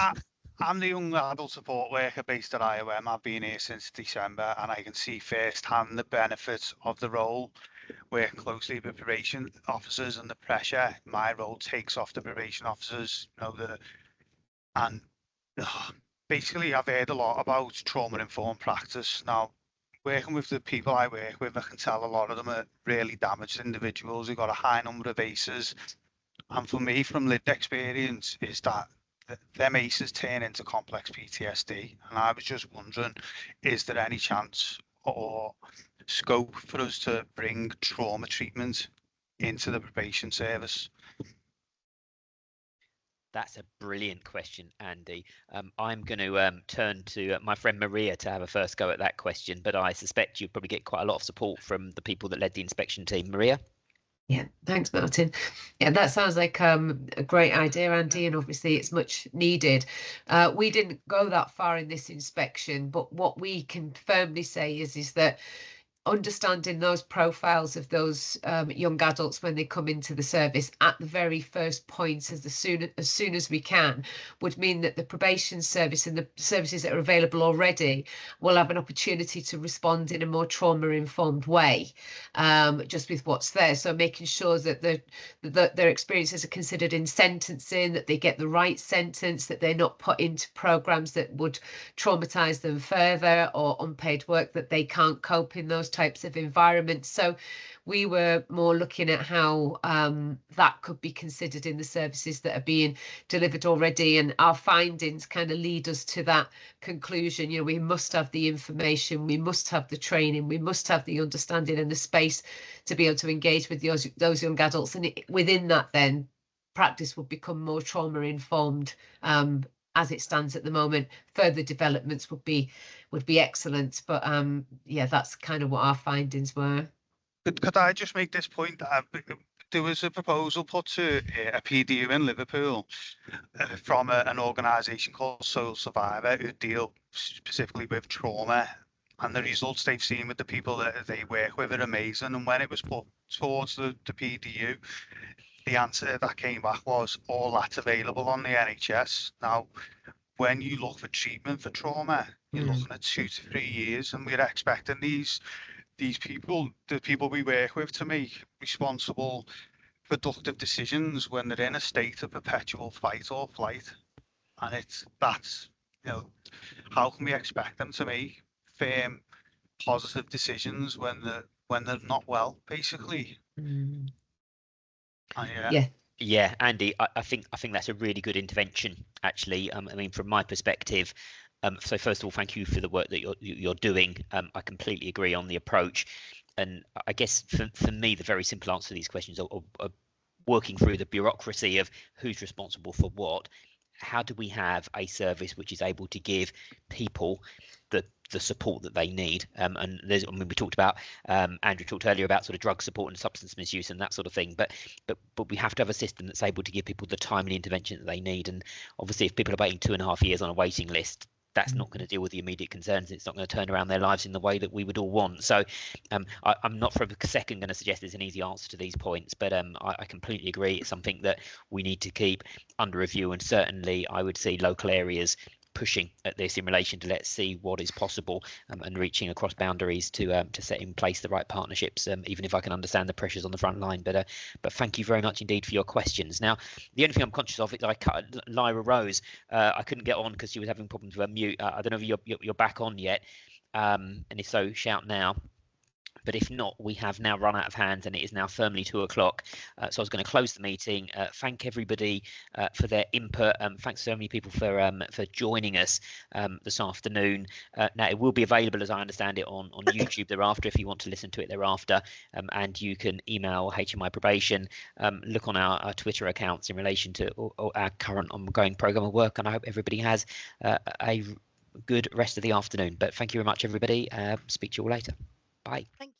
I'm the young adult support worker based at IOM. I've been here since December, and I can see firsthand the benefits of the role. Working closely with probation officers and the pressure my role takes off the probation officers. And basically I've heard a lot about trauma-informed practice. Now, working with the people I work with, I can tell a lot of them are really damaged individuals who've got a high number of ACEs. And for me, from lived experience, is that them ACEs turn into complex PTSD. And I was just wondering, is there any chance or scope for us to bring trauma treatment into the probation service? That's a brilliant question, Andy. I'm going to turn to my friend Maria to have a first go at that question, but I suspect you probably get quite a lot of support from the people that led the inspection team. Maria? Yeah, thanks, Martin. Yeah, that sounds like a great idea, Andy, and obviously it's much needed. We didn't go that far in this inspection, but what we can firmly say is that understanding those profiles of those young adults when they come into the service at the very first point, as soon as we can, would mean that the probation service and the services that are available already will have an opportunity to respond in a more trauma-informed way, just with what's there. So making sure that their experiences are considered in sentencing, that they get the right sentence, that they're not put into programs that would traumatise them further, or unpaid work that they can't cope in those types of environments. So we were more looking at how that could be considered in the services that are being delivered already, and our findings kind of lead us to that conclusion. You know, we must have the information, we must have the training, we must have the understanding and the space to be able to engage with those young adults, and within that then practice would become more trauma informed. As it stands at the moment, further developments would be excellent, but yeah, that's kind of what our findings were. Could I just make this point? There was a proposal put to a PDU in Liverpool from an organisation called Soul Survivor, who deal specifically with trauma, and the results they've seen with the people that they work with are amazing. And when it was put towards the PDU, the answer that came back was all that's available on the NHS. Now, when you look for treatment for trauma, you're looking at 2 to 3 years, and we're expecting these people, the people we work with, to make responsible, productive decisions when they're in a state of perpetual fight or flight. And that's, you know, how can we expect them to make firm, positive decisions when they're not well, basically? Yeah, Andy, I think that's a really good intervention, actually. I mean, from my perspective, so first of all, thank you for the work that you're doing. I completely agree on the approach, and I guess for me, the very simple answer to these questions are working through the bureaucracy of who's responsible for what. How do we have a service which is able to give people the support that they need? And there's, I mean, we talked about, Andrew talked earlier about sort of drug support and substance misuse and that sort of thing, but we have to have a system that's able to give people the timely intervention that they need. And obviously, if people are waiting 2.5 years on a waiting list, that's not going to deal with the immediate concerns. It's not going to turn around their lives in the way that we would all want. So I'm not for a second going to suggest there's an easy answer to these points, but I completely agree. It's something that we need to keep under review, and certainly I would see local areas pushing at this in relation to let's see what is possible, and reaching across boundaries to set in place the right partnerships, even if I can understand the pressures on the front line. But thank you very much indeed for your questions. Now, the only thing I'm conscious of is I cut Lyra Rose. I couldn't get on because she was having problems with her mute. I don't know if you're back on yet, and if so, shout now. But if not, we have now run out of hands, and it is now firmly 2 o'clock. So I was going to close the meeting. Thank everybody for their input. Thanks to so many people for joining us this afternoon. Now, it will be available, as I understand it, on YouTube thereafter if you want to listen to it thereafter. And you can email HMI Probation, look on our Twitter accounts in relation to our current ongoing programme of work. And I hope everybody has a good rest of the afternoon. But thank you very much, everybody. Speak to you all later. Bye. Thank